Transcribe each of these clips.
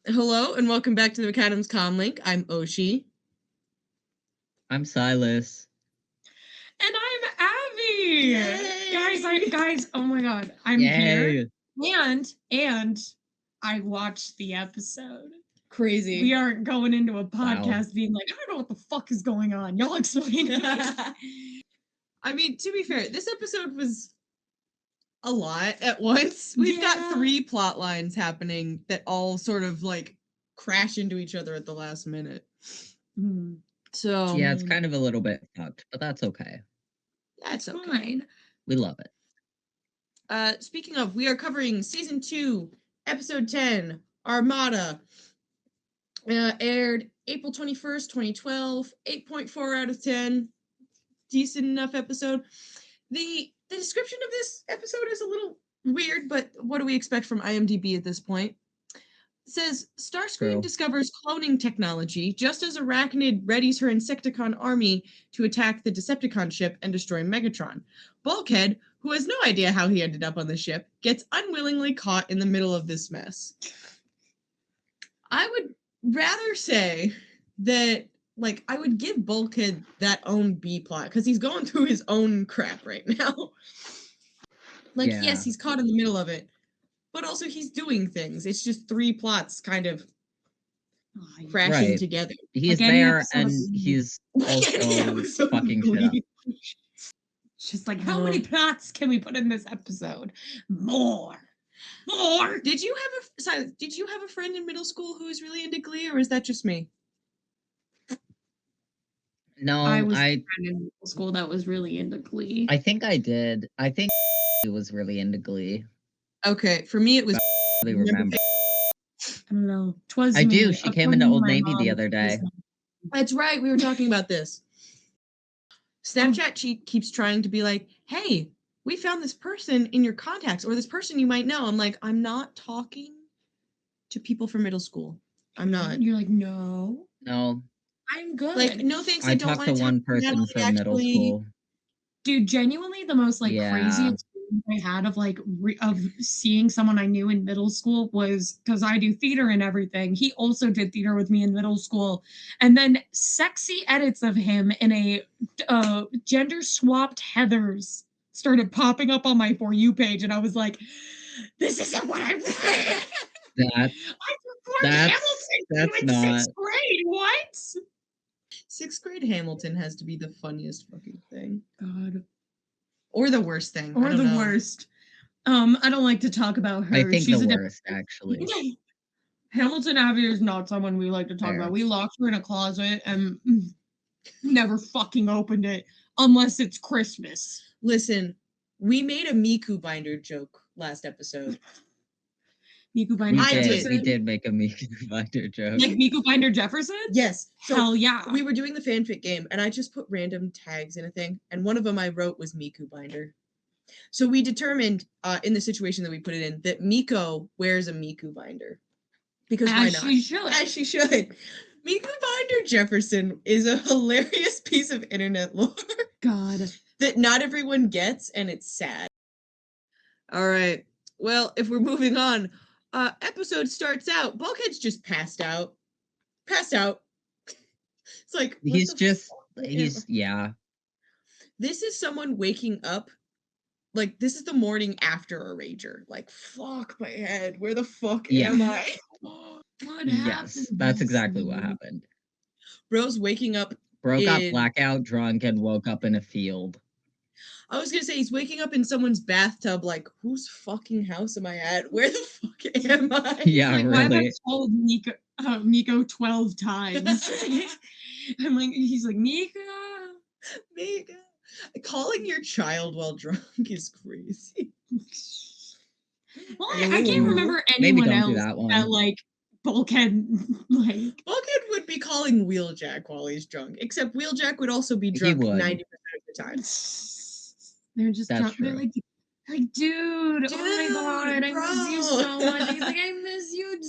Hello and welcome back to the Maccadam's Comlink. I'm Oshi. I'm Silas. And I'm Abbey. Yay! Guys, oh my god. I'm Yay. here. And I watched the episode. Crazy. We aren't going into a podcast being like, I don't know what the fuck is going on. Y'all explain it. I mean, to be fair, this episode was a lot at once. We've got 3 plot lines happening that all sort of like crash into each other at the last minute. So yeah, it's kind of a little bit fucked, but that's okay. That's okay. Fine. We love it. Speaking of, we are covering season 2, episode 10, Armada. Aired April 21st, 2012, 8.4 out of 10. Decent enough episode. The description of this episode is a little weird, but what do we expect from IMDb at this point? It says, Starscream discovers cloning technology just as Arachnid readies her Insecticon army to attack the Decepticon ship and destroy Megatron. Bulkhead, who has no idea how he ended up on the ship, gets unwillingly caught in the middle of this mess. I would rather say that, like, I would give Bulkhead that own B-plot, because he's going through his own crap right now. Like, yes, he's caught in the middle of it, but also he's doing things. It's just 3 plots kind of crashing together. He's like there, and he's also fucking shit up. It's just like, how many plots can we put in this episode? More. Did you have a friend in middle school who was really into Glee, or is that just me? No, I was a friend in middle school that was really into Glee. I think I did. I think he was really into Glee. Okay, for me it was. I really remember. I don't know. 'Twas I me. do. She came into Old Navy the other day. That's right. We were talking about this. Snapchat keeps trying to be like, hey, we found this person in your contacts, or this person you might know. I'm like, I'm not talking to people from middle school. I'm not. You're like, no. No. I'm good. Like, no thanks. I talked to one person from middle school. Dude, genuinely the most crazy experience I had of of seeing someone I knew in middle school was because I do theater and everything. He also did theater with me in middle school, and then sexy edits of him in a gender swapped Heathers started popping up on my For You page, and I was like, "This isn't what I wanted." That's not 6th grade. What? 6th grade Hamilton has to be the funniest fucking thing. God. Or the worst thing. Or the worst. I don't like to talk about her. I think she's the worst, actually. Hamilton Abbey is not someone we like to talk about. We locked her in a closet and never fucking opened it unless it's Christmas. Listen, we made a Miku binder joke last episode. Miku Binder Jefferson? We did make a Miku Binder joke. Like Miku Binder Jefferson? Yes. So hell yeah. We were doing the fanfic game, and I just put random tags in a thing, and one of them I wrote was Miku Binder. So we determined, in the situation that we put it in, that Miko wears a Miku Binder. Because why not? As she should. Miku Binder Jefferson is a hilarious piece of internet lore. God. That not everyone gets, and it's sad. All right. Well, if we're moving on, episode starts out. Bulkhead's just passed out. It's like he's This is someone waking up. Like, this is the morning after a rager. Like, fuck my head. Where the fuck am I? What happened? Yes, that's exactly what happened. Bro's waking up. Bro got blackout drunk and woke up in a field. I was gonna say he's waking up in someone's bathtub, like, whose fucking house am I at? Where the fuck am I? Yeah, like, really. Why have I told Miko 12 times? I'm like, he's like, Mika. Calling your child while drunk is crazy. Well, I can't remember anyone else that like Bulkhead would be calling Wheeljack while he's drunk, except Wheeljack would also be drunk 90% of the time. They're just they're like, dude, oh my god, bro. I miss you so much. He's like, I miss you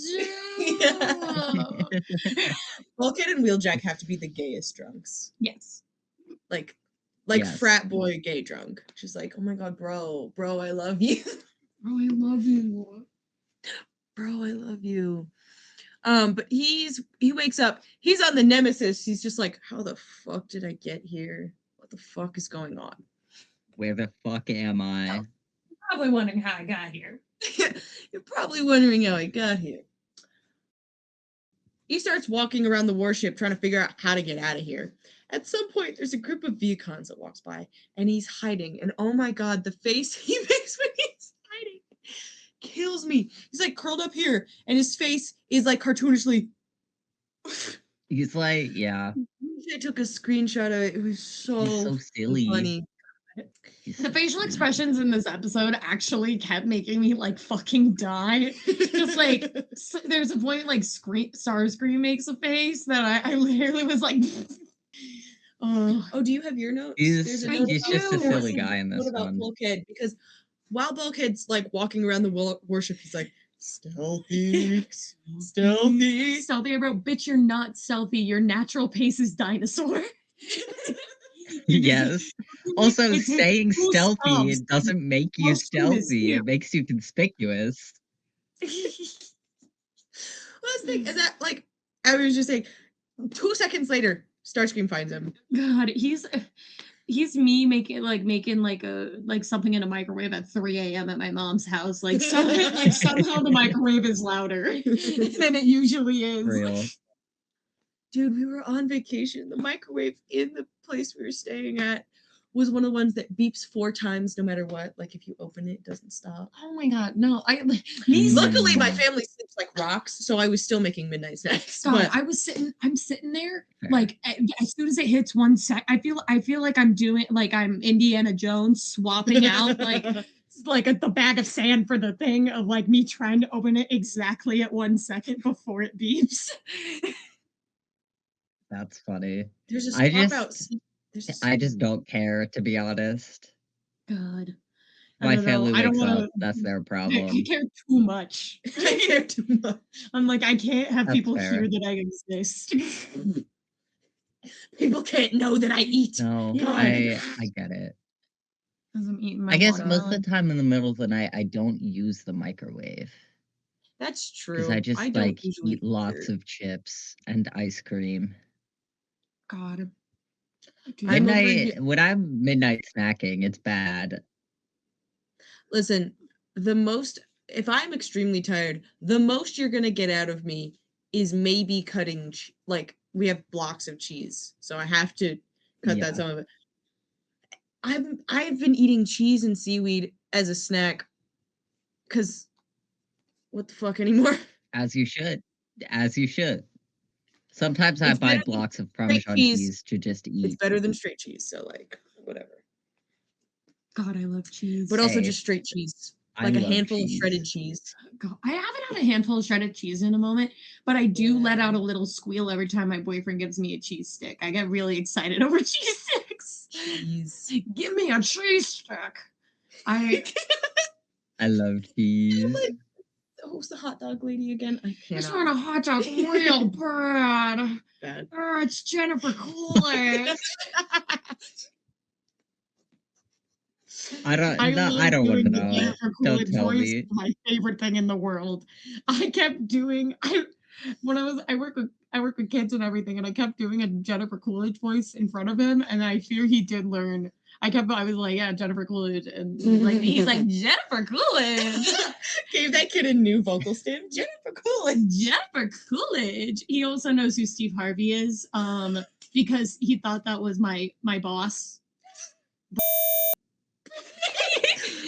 too. Bulkhead and Wheeljack have to be the gayest drunks. Yes. Like frat boy gay drunk. Just like, oh my god, bro, I love you. Bro, I love you. Bro, I love you. But he wakes up. He's on the Nemesis. He's just like, how the fuck did I get here? What the fuck is going on? Where the fuck am I? Probably wondering how I got here. You're probably wondering how I got here. He starts walking around the warship trying to figure out how to get out of here. At some point, there's a group of Viacons that walks by, and he's hiding. And oh my god, the face he makes when he's hiding kills me. He's like curled up here, and his face is like cartoonishly. He's like, yeah. I took a screenshot of it. It was so silly. funny. The facial expressions in this episode actually kept making me like fucking die. Just like there's a point like Starscream makes a face that I literally was like. Oh, do you have your notes? He's just a silly guy in this one. Bulkhead, because while Bulkhead's like walking around the warship, he's like, stealthy. Stealthy, I wrote, bitch, you're not stealthy. Your natural pace is dinosaur. Yes. Also, staying stealthy, it doesn't make you stealthy. It makes you conspicuous. Well, the thing is that, like, I was just saying, 2 seconds later, Starscream finds him. God, he's me making something in a microwave at 3 a.m. at my mom's house. Like, somehow the microwave is louder than it usually is. Real. Dude, we were on vacation. The microwave in the place we were staying at was one of the ones that beeps 4 times no matter what. Like, if you open it, it doesn't stop. Oh my god, no! Luckily, my family sleeps like rocks, so I was still making midnight snacks. God, I'm sitting there like as soon as it hits 1 sec, I feel like I'm doing like I'm Indiana Jones swapping out like the bag of sand for the thing of like me trying to open it exactly at 1 second before it beeps. That's funny. There's a swap out. I just don't care, to be honest. God. My family wakes up, that's their problem. I care too much. I care too much. I'm like, I can't have people hear that I exist. People can't know that I eat. No, I get it. I guess most of the time in the middle of the night, I don't use the microwave. That's true. Because I just like eat lots of chips and ice cream. God. When I'm midnight snacking, it's bad. Listen, if I'm extremely tired, the most you're gonna get out of me is maybe cutting, like, we have blocks of cheese, so I have to cut that some of it. I've been eating cheese and seaweed as a snack, because what the fuck anymore? As you should. Sometimes I buy blocks of Parmesan cheese to just eat. It's better than straight cheese, so like, whatever. God, I love cheese. But also just straight cheese. Like a handful of shredded cheese. God, I haven't had a handful of shredded cheese in a moment, but I do let out a little squeal every time my boyfriend gives me a cheese stick. I get really excited over cheese sticks. Jeez. Give me a cheese stick. I love cheese. Who's the hot dog lady again? I can't. Just want a hot dog real bad. Oh, it's Jennifer Coolidge. I don't want to know. Don't tell me. My favorite thing in the world. I kept doing. I work with kids and everything, and I kept doing a Jennifer Coolidge voice in front of him, and I fear he did learn. I was like, yeah, Jennifer Coolidge, and like he's like, Jennifer Coolidge. Gave that kid a new vocal stand. Jennifer Coolidge. He also knows who Steve Harvey is, because he thought that was my boss.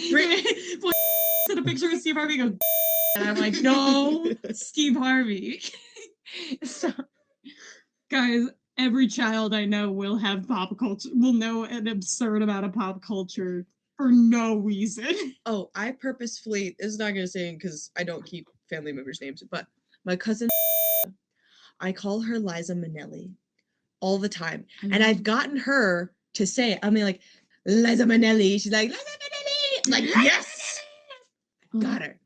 To the picture of Steve Harvey goes, and I'm like, no, Steve Harvey. So, guys, every child I know will have pop culture, will know an absurd amount of pop culture for no reason. Oh, I purposefully, this is not going to say because I don't keep family members' names, but my cousin, I call her Liza Minnelli all the time. And I've gotten her to say it. I mean, like, Liza Minnelli. She's like, Liza Minnelli. I'm like, yes! Got her.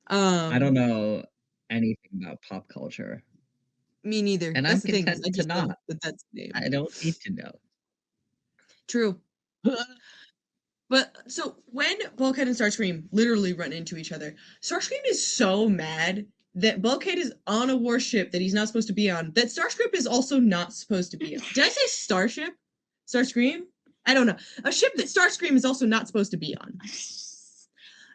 I don't know anything about pop culture. Me neither. And that's I'm content to not. That's the name. I don't need to know. True. But so when Bulkhead and Starscream literally run into each other, Starscream is so mad that Bulkhead is on a warship that he's not supposed to be on, that Starscream is also not supposed to be on. Did I say Starship? Starscream? I don't know. A ship that Starscream is also not supposed to be on.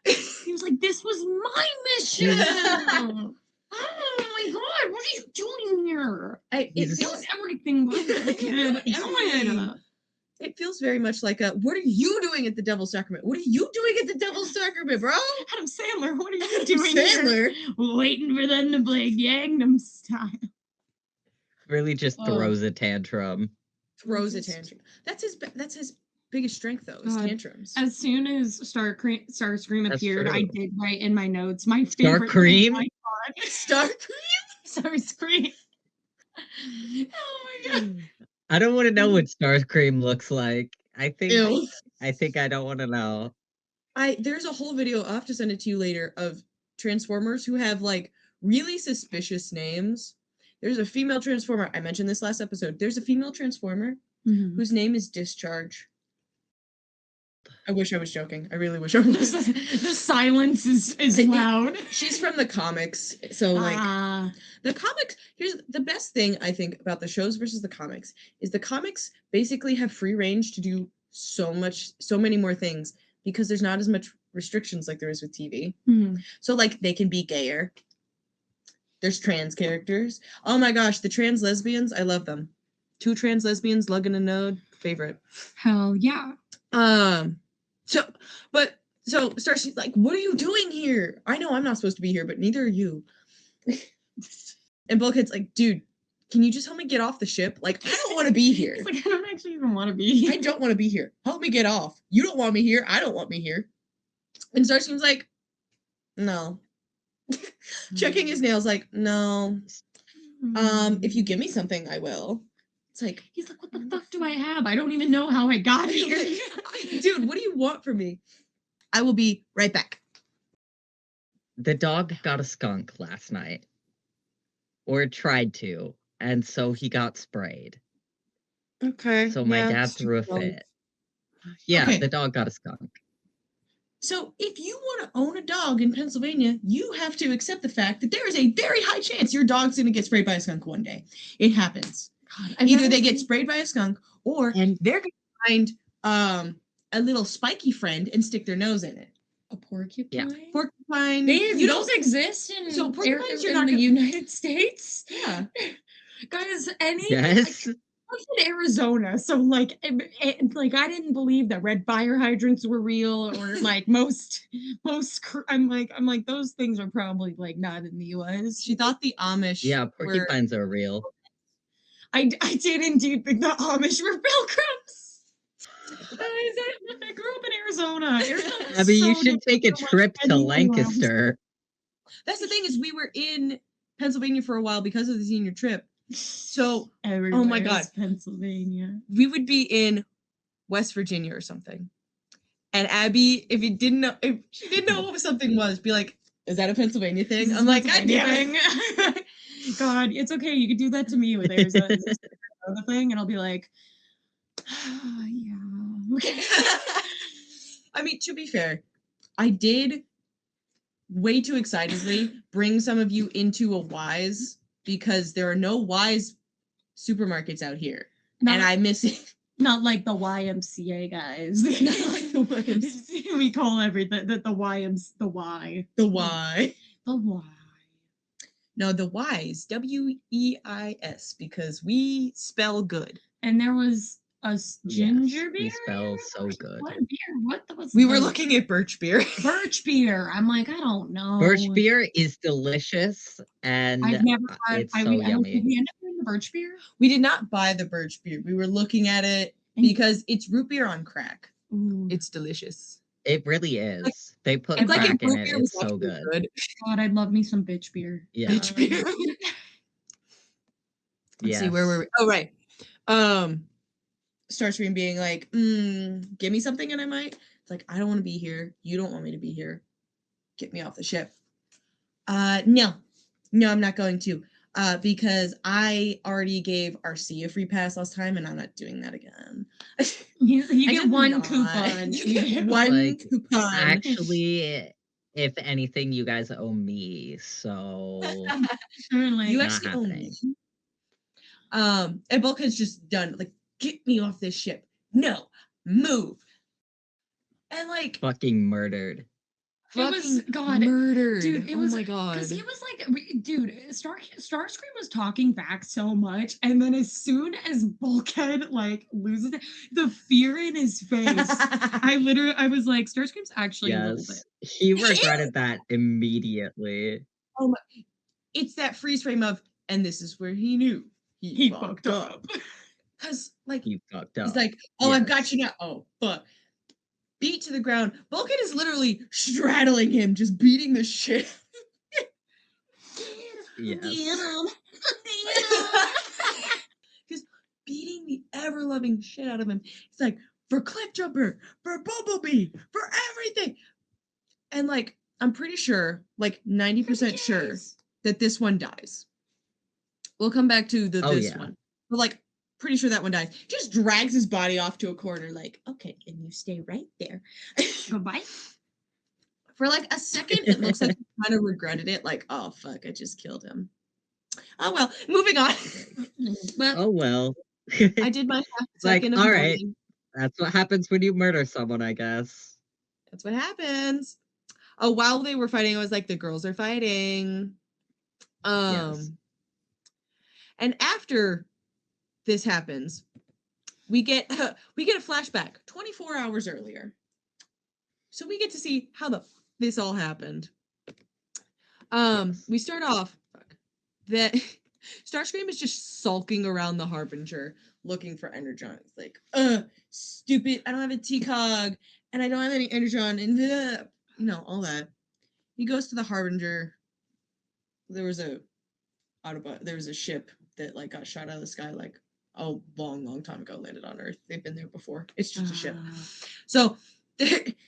He was like, this was my mission. Oh my god, what are you doing here? It feels everything but It feels very much like what are you doing at the Devil's Sacrament? What are you doing at the Devil's Sacrament, bro? Adam Sandler, what are you doing here? Waiting for them to play Gangnam Style. Really just throws a tantrum. Throws a tantrum. That's his biggest strength, though, is tantrums. As soon as Starscream appeared, I did write in my notes my favorite Starscream? Starscream. Oh my god. I don't want to know what Starscream looks like. I think I don't want to know. There's a whole video, I'll have to send it to you later, of Transformers who have like really suspicious names. There's a female Transformer. I mentioned this last episode. There's a female Transformer whose name is Discharge. I wish I was joking. I really wish I was. The silence is loud. She's from the comics. So like the comics, here's the best thing I think about the shows versus the comics is the comics basically have free range to do so many more things because there's not as much restrictions like there is with TV. So like they can be gayer. There's trans characters. Oh my gosh, the trans lesbians, I love them. 2 trans lesbians, Lug and a Node, favorite. Hell yeah. So Starscream's like, what are you doing here? I know I'm not supposed to be here, but neither are you. And Bulkhead's like, dude, can you just help me get off the ship? Like, I don't want to be here. He's like, I don't actually even want to be here. I don't want to be here. Help me get off. You don't want me here. I don't want me here. And Starscream's like, no. Checking his nails like, no. If you give me something, I will. It's like, he's like, what the fuck do I have? I don't even know how I got here. Dude, what do you want from me? I will be right back. The dog got a skunk last night. Or tried to. And so he got sprayed. Okay. So my dad threw a fit. Yeah, okay. The dog got a skunk. So if you want to own a dog in Pennsylvania, you have to accept the fact that there is a very high chance your dog's going to get sprayed by a skunk one day. It happens. God, either they get sprayed by a skunk or they're going to find a little spiky friend and stick their nose in it. A porcupine? Yeah. Porcupine. Those exist in, in the United States? Yeah. Guys, Yes. I was in Arizona, so like I didn't believe that red fire hydrants were real, or like most. I'm like those things are probably like not in the U.S. She thought the Amish. Yeah, porcupines are real. I did indeed think the Amish were pilgrims. I grew up in Arizona. Abbey, you should take a trip to Lancaster. That's the thing is we were in Pennsylvania for a while because of the senior trip. So, everywhere, oh my God, Pennsylvania. We would be in West Virginia or something, and Abbey, if she didn't know what something was, be like, "Is that a Pennsylvania thing?" I'm like, "God damn it!" God, it's okay. You could do that to me with Arizona the thing, and I'll be like, oh, yeah. Okay. I mean, to be fair, I did way too excitedly bring some of you into a Wise. Because there are no Wise supermarkets out here. And I miss it. Not like the YMCA guys. Not like the YMCA. We call everything the Y. The Y. The Y. No, the Wise. WEIS. Because we spell good. And there was a ginger beer. We spell so good. What beer? What was we were looking at birch beer. Birch beer. I'm like, I don't know. Birch beer is delicious, and I've never had. It's so yummy. Did we end up doing the birch beer? We did not buy the birch beer. We were looking at it because it's root beer on crack. Ooh. It's delicious. It really is. They put crack in it. It's so good. God, I'd love me some bitch beer. Yeah. Bitch beer. Let's see, where were we? Oh, right. Starscream being like, give me something and I might. It's like, I don't want to be here. You don't want me to be here. Get me off the ship. No, I'm not going to. Because I already gave RC a free pass last time and I'm not doing that again. You get one coupon. You get one coupon. Actually, if anything, you guys owe me, so Certainly. You not actually own me. happening. And Bulkhead's just done. Like, get me off this ship. No, move. And like, Fucking murdered. It was fucking God, murdered. dude. It oh was my god. because he was like, dude, Starscream was talking back so much, and then as soon as Bulkhead like loses it, the fear in his face. I was like, Starscream's actually a little bit. Yes. He regretted that immediately. Oh my! It's that freeze frame of, and this is where he knew He fucked up. Because like He fucked up. he's like, oh, I've got Yes. you now. Oh, fuck. Beat to the ground. Bulkhead is literally straddling him, just beating the shit. Yes. Just beating the ever-loving shit out of him. It's like, for Cliffjumper, for Bumblebee, for everything. And like, I'm pretty sure, like 90% sure that this one dies. We'll come back to this yeah. one. But like, pretty sure that one dies. Just drags his body off to a corner, like, okay, and you stay right there. Goodbye. For like a second, it looks like he kind of regretted it, like, oh fuck, I just killed him. Oh well, moving on. Well, Oh well. I did my half Like, second of all right. mourning. That's what happens when you murder someone, I guess. That's what happens. Oh, while they were fighting, I was like, the girls are fighting. Yes. And after this happens, we get a flashback 24 hours earlier. So we get to see how this all happened. Yes. We start off that Starscream is just sulking around the Harbinger looking for Energon. It's like, stupid, I don't have a T-Cog, and I don't have any Energon, and all that. He goes to the Harbinger. There was a ship that like got shot out of the sky like a long time ago, landed on Earth. They've been there before. It's just a ship. So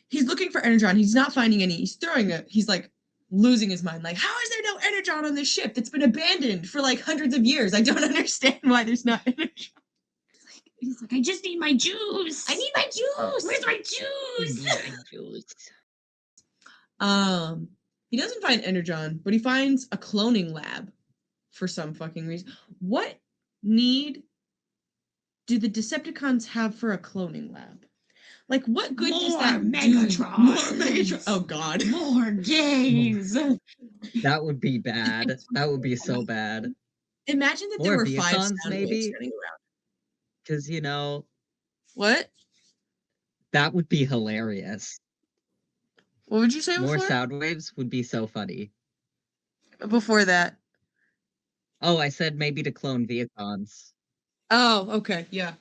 he's looking for Energon. He's not finding any. He's like losing his mind. Like, how is there no Energon on this ship that's been abandoned for like hundreds of years? I don't understand why there's not Energon. He's like, I just need my juice. I need my juice. Where's my juice? He doesn't find Energon, but he finds a cloning lab for some fucking reason. What need do the Decepticons have for a cloning lab? Like, what good does that Megatron. More Megatron. Oh, God. More gays. That would be bad. That would be so bad. Imagine that there More were 5 Viacons, sound maybe? waves running around. Because, What? that would be hilarious. What would you say More before? sound waves would be so funny. Before that. Oh, I said maybe to clone Viacons. Oh, okay. Yeah.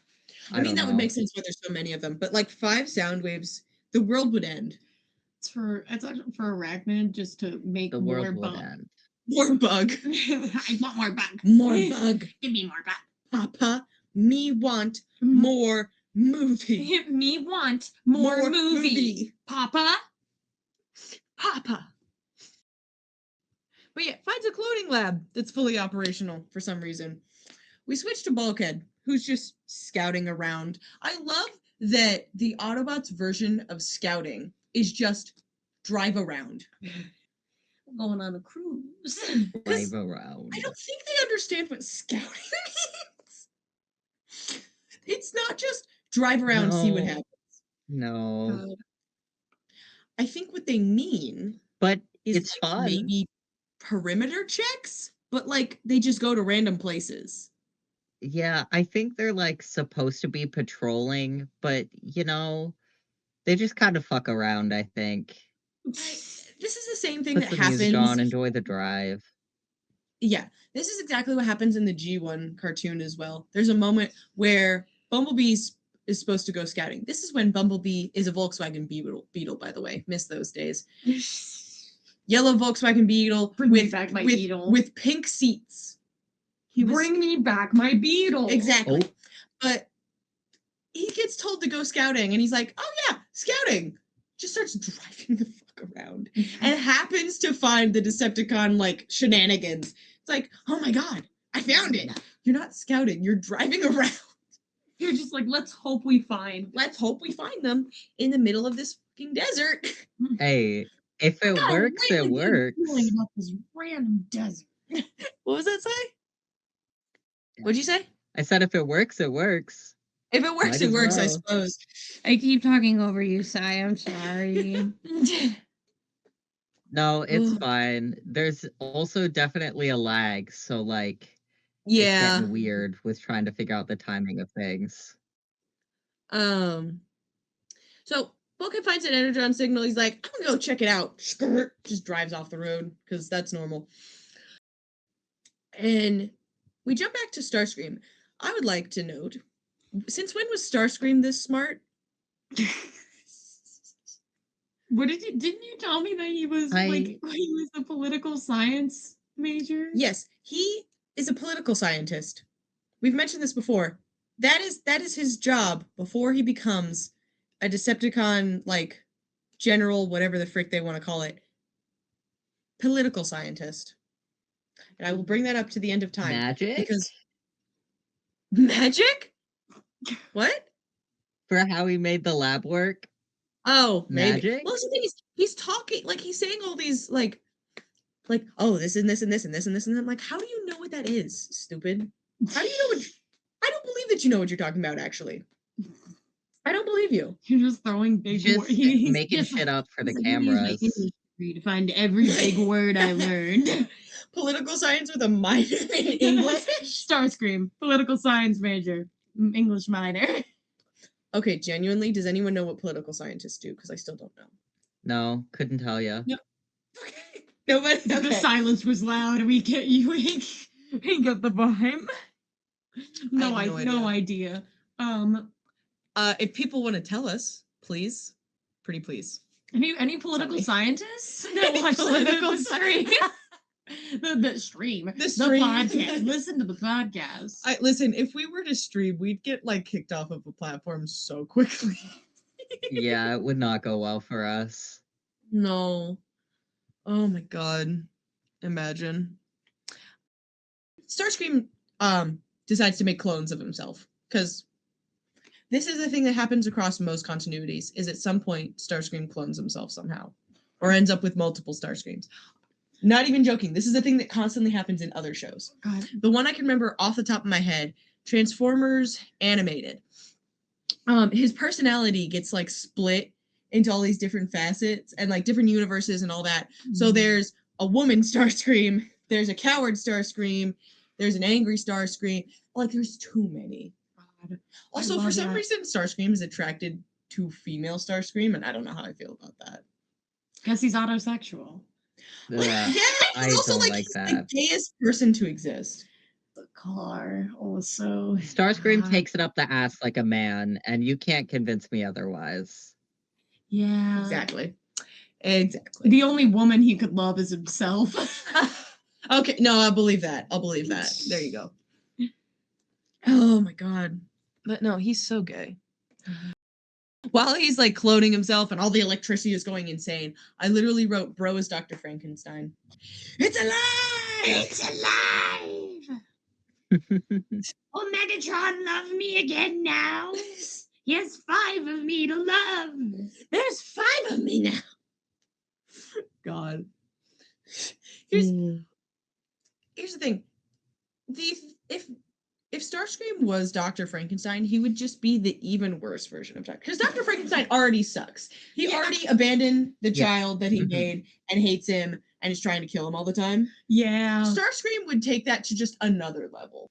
I mean, don't that would know. make sense why there's so many of them. But like 5 sound waves, the world would end. It's actually for Arachnid just to make The more world would bug. end. More bug. I want more bug. More bug. Give me more bug. Papa, me want more movie. Me want more movie. Papa. But yeah, finds a cloning lab that's fully operational for some reason. We switch to Bulkhead, who's just scouting around. I love that the Autobots' version of scouting is just drive around. Going on a cruise. Drive around. I don't think they understand what scouting means. It's not just drive around, see what happens. No. I think what they mean But is it's like fun. maybe perimeter checks, but like they just go to random places. Yeah, I think they're like supposed to be patrolling, but they just kind of fuck around, I think. This is the same thing Put that the happens. music on, enjoy the drive. Yeah, this is exactly what happens in the G1 cartoon as well. There's a moment where Bumblebee is supposed to go scouting. This is when Bumblebee is a Volkswagen Beetle, by the way. Miss those days. Yellow Volkswagen Beetle Beetle with pink seats. Bring me back my Beetle. Exactly. Oh. But he gets told to go scouting, and he's like, oh yeah, scouting. Just starts driving the fuck around and happens to find the Decepticon like shenanigans. It's like, oh my god, I found it. You're not scouting, you're driving around. You're just like, let's hope we find them in the middle of this fucking desert. Hey, If it Got a works, it really good feeling works. about this random desert. What was that say? What'd you say? I said if it works, it works. If it works, Might it as works, I well. suppose. I keep talking over you, Sai. I'm sorry. No, it's Ugh. fine. There's also definitely a lag, so like it's Yeah. getting weird with trying to figure out the timing of things. So Vulcan finds an energon signal. He's like, I'm gonna go check it out. Just drives off the road because that's normal. And we jump back to Starscream. I would like to note, since when was Starscream this smart? What didn't you tell me that he was he was a political science major? Yes, he is a political scientist. We've mentioned this before. That is his job before he becomes a Decepticon like general, whatever the frick they want to call it. Political scientist. And I will bring that up to the end of time. Magic? Because magic? What? For how he made the lab work? Oh, maybe. Magic? Well, the thing is, he's talking like he's saying all these like oh, this and this and this and this and this and I'm like, how do you know what that is, stupid? How do you know what? I don't believe that you know what you're talking about. Actually, I don't believe you. You're just throwing big Just he's making just shit up for the he's like, "I'm using my cameras. English degree to find every big word I learned." Political science with a minor in English. Starscream, political science major, English minor. Okay, genuinely, does anyone know what political scientists do? Because I still don't know. No, couldn't tell you. No. Okay. Nobody. Okay. The silence was loud. We get you. We get the vibe. No idea. If people want to tell us, please, pretty please. Any political scientists that watch political stream? The stream. The podcast. Listen to the podcast. Listen, if we were to stream, we'd get like kicked off of a platform so quickly. Yeah, it would not go well for us. No. Oh my god. Imagine. Starscream decides to make clones of himself because this is the thing that happens across most continuities is at some point Starscream clones himself somehow or ends up with multiple Starscreams. Not even joking. This is a thing that constantly happens in other shows. God. The one I can remember off the top of my head, Transformers Animated. His personality gets like split into all these different facets and like different universes and all that. Mm-hmm. So there's a woman Starscream, there's a coward Starscream, there's an angry Starscream. Like there's too many. God. Also, for some reason, Starscream is attracted to female Starscream, and I don't know how I feel about that. Guess he's autosexual. Yeah, I also like that. The gayest person to exist. The car also. Starscream takes it up the ass like a man, and you can't convince me otherwise. Yeah. Exactly. The only woman he could love is himself. Okay, no, I'll believe that. There you go. Oh my god. But no, he's so gay. While he's like cloning himself and all the electricity is going insane, I literally wrote, bro is Dr. Frankenstein. It's alive! It's alive! Oh, Megatron, love me again now. He has 5 of me to love. There's 5 of me now. God. Here's the thing. If Starscream was Dr. Frankenstein, he would just be the even worse version of Dr. Because Dr. Frankenstein already sucks. He already abandoned the child that he made and hates him and is trying to kill him all the time. Yeah. Starscream would take that to just another level.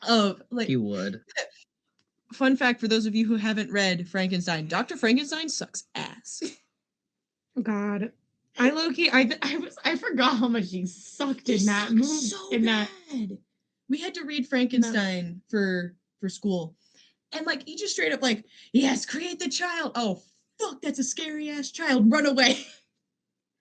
Of like he would. Fun fact for those of you who haven't read Frankenstein, Dr. Frankenstein sucks ass. God. I forgot how much he sucked in that movie. So bad. We had to read Frankenstein for school. And like he just straight up like, yes, create the child. Oh fuck, that's a scary ass child. Run away.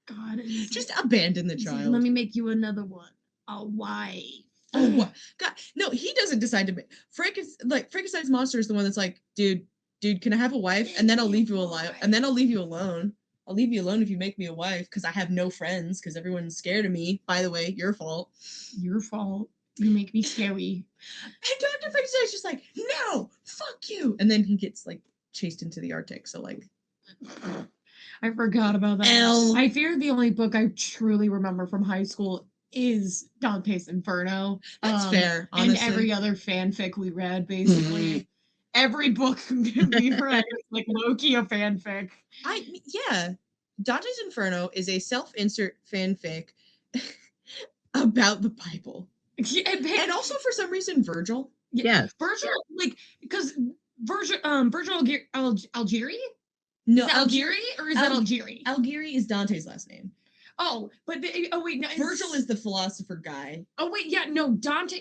God. Just abandon the child. Let me make you another one. A wife. Oh what? God, no, he doesn't decide to make Frankenstein's monster is the one that's like, dude, can I have a wife? And then I'll leave you alive. And then I'll leave you alone. I'll leave you alone if you make me a wife because I have no friends because everyone's scared of me. By the way, your fault. Your fault. You make me scary. And Dr. Frankenstein's just like, no, fuck you. And then he gets like chased into the Arctic. So like, I forgot about that. L. I fear the only book I truly remember from high school is Dante's Inferno. That's fair, And honestly. every other fanfic we read, basically. Every book we read is like low-key a fanfic. Yeah. Dante's Inferno is a self-insert fanfic about the Bible. And also for some reason Virgil. Yes. Virgil, like, because Virgil Algieri? No, Is it Algieri or is that Algieri? Algieri is Dante's last name. Oh, but wait, no, Virgil is the philosopher guy. Oh wait, yeah, no, Dante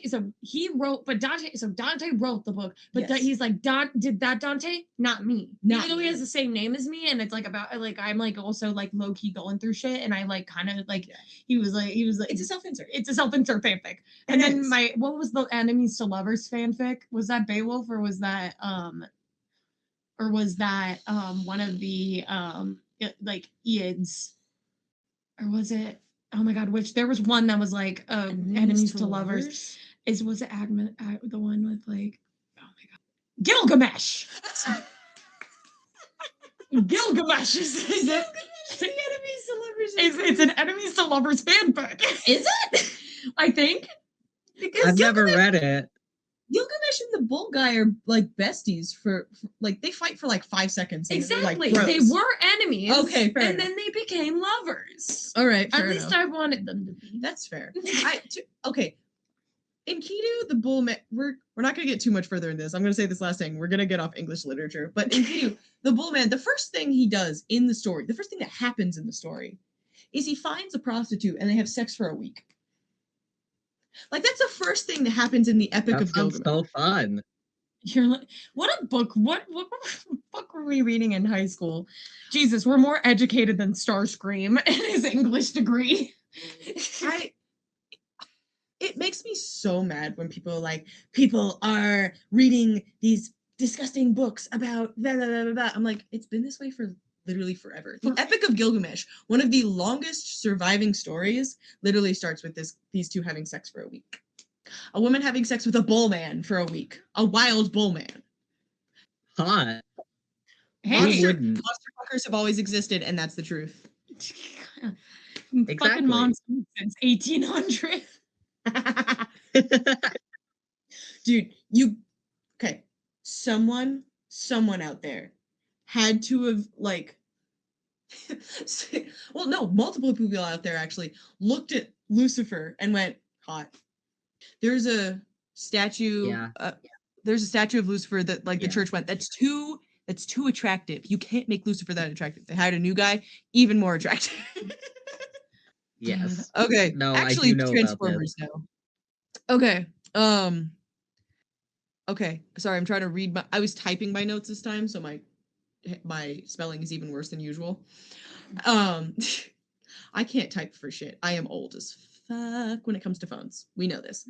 wrote the book, but Yes. he's like, did that Dante? Not me. Not Even though he me. has the same name as me, and it's like about like I'm like also like low key going through shit, and I like kind of like he was like It's a self-insert. It's a self-insert fanfic. And then what was the enemies to lovers fanfic? Was that Beowulf or was that one of the like Eads? Or was it? Oh my God! Which there was one that was like enemies to lovers. Was it the one with like? Oh my God! Gilgamesh. Gilgamesh is it? The enemies to lovers. It's an enemies to lovers fanfic. Is it? I think. Because I've never read it. Gilgamesh and the bull guy are like besties for like they fight for like 5 seconds. Exactly. Like, they were enemies. Okay, fair and enough. then they became lovers. All right, At least I wanted them to be. That's fair. Okay. In Kidu, the bull man, we're not going to get too much further in this. I'm going to say this last thing. We're going to get off English literature. But in Kidu, the bull man, the first thing he does in the story, the first thing that happens in the story, is he finds a prostitute and they have sex for a week. Like, that's the first thing that happens in the Epic of Gilgamesh. So fun. You're like, what a book. What book were we reading in high school? Jesus, we're more educated than Starscream and his English degree. It makes me so mad when people are reading these disgusting books about blah, blah, blah, blah, blah. I'm like, it's been this way for literally forever. The Epic of Gilgamesh, one of the longest surviving stories, literally starts with these two having sex for a week. A woman having sex with a bull man for a week. A wild bull man. Hot. Hey, wouldn't? Monster fuckers have always existed, and that's the truth. Exactly. Fucking monsters since 1800. Dude, okay. Someone out there had to have well, no, multiple people out there actually looked at Lucifer and went, hot. There's a statue. Yeah. There's a statue of Lucifer that the church went, that's too attractive. You can't make Lucifer that attractive. They hired a new guy, even more attractive. Yes. Okay. No, actually, I do know Transformers now. Okay. Okay. Sorry, I'm trying to read I was typing my notes this time, so my spelling is even worse than usual. I can't type for shit. I am old as fuck when it comes to phones. We know this.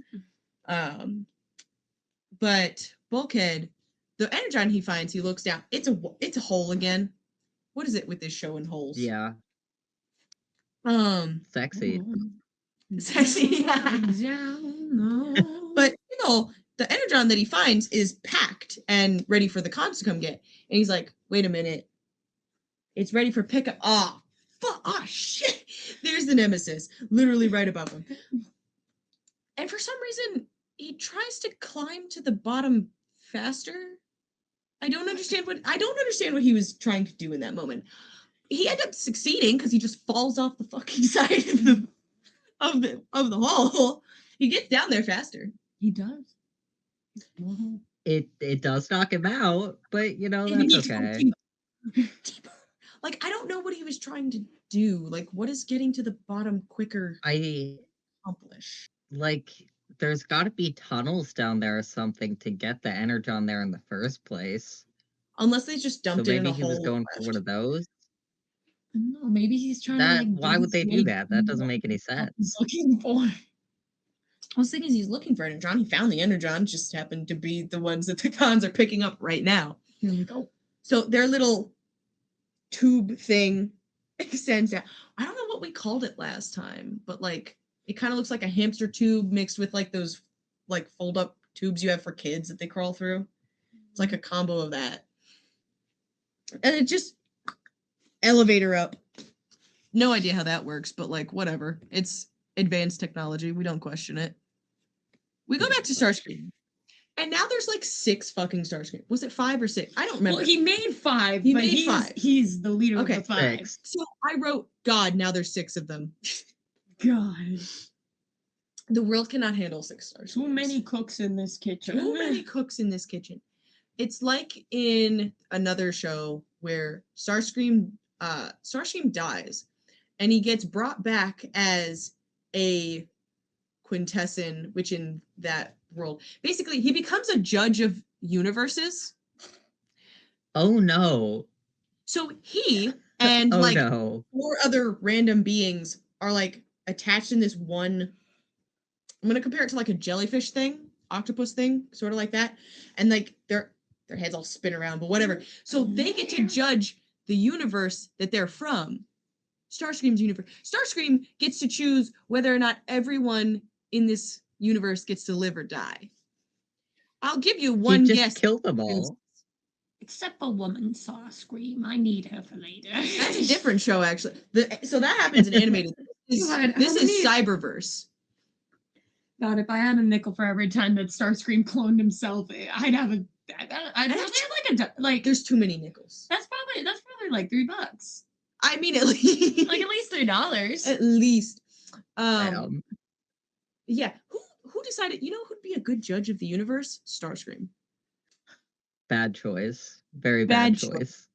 But Bulkhead, the energon he finds, he looks down. It's a hole again. What is it with this show and holes? Yeah. Sexy. Sexy. But the energon that he finds is packed and ready for the cons to come get. And he's like, wait a minute. It's ready for pickup. Oh, fuck. Oh, shit. There's the nemesis. Literally right above him. And for some reason, he tries to climb to the bottom faster. I don't understand what he was trying to do in that moment. He ended up succeeding because he just falls off the fucking side of the hole. He gets down there faster. He does. It does knock him out, but that's okay. I don't know what he was trying to do. What is getting to the bottom quicker accomplish? There's got to be tunnels down there or something to get the energon there in the first place. Unless they just dumped it in a hole. Maybe he was going for one of those. No, maybe he's trying to why would they do that? That doesn't make any sense. He's looking for. I was thinking he's looking for energon. He found the energon, just happened to be the ones that the cons are picking up right now. Here we go. So their little tube thing extends out. I don't know what we called it last time, but it kind of looks like a hamster tube mixed with those fold up tubes you have for kids that they crawl through. It's like a combo of that. And elevator up. No idea how that works, but like whatever. It's advanced technology. We don't question it. We go back to Starscream. And now there's like 6 fucking Starscream. Was it 5 or 6? I don't remember. Well, he made 5. He made 5. He's the leader Okay, of the 5. 6. So I wrote, God, now there's 6 of them. God. The world cannot handle 6 Starscreams. Too many cooks in this kitchen. Too many cooks in this kitchen. It's like in another show where Starscream dies, and he gets brought back as a quintessence, which in that world, basically, he becomes a judge of universes. Oh no. So he and no. 4 other random beings are like attached in this one. I'm gonna compare it to like a jellyfish thing, octopus thing, sort of like that, and like their heads all spin around, but whatever. So they get to judge the universe that they're from. Starscream's universe. Starscream gets to choose whether or not everyone in this universe gets to live or die. I'll give you one He guess. just killed them all. Except for woman Starscream. I need her for later. That's a different show, actually. So that happens in animated. This is Cyberverse. God, if I had a nickel for every time that Starscream cloned himself, I'd probably have like There's too many nickels. That's probably like $3. I mean, at least Like at least $3. At least. Damn. Yeah. Who decided? You know who'd be a good judge of the universe? Starscream. Bad choice. Very bad choice.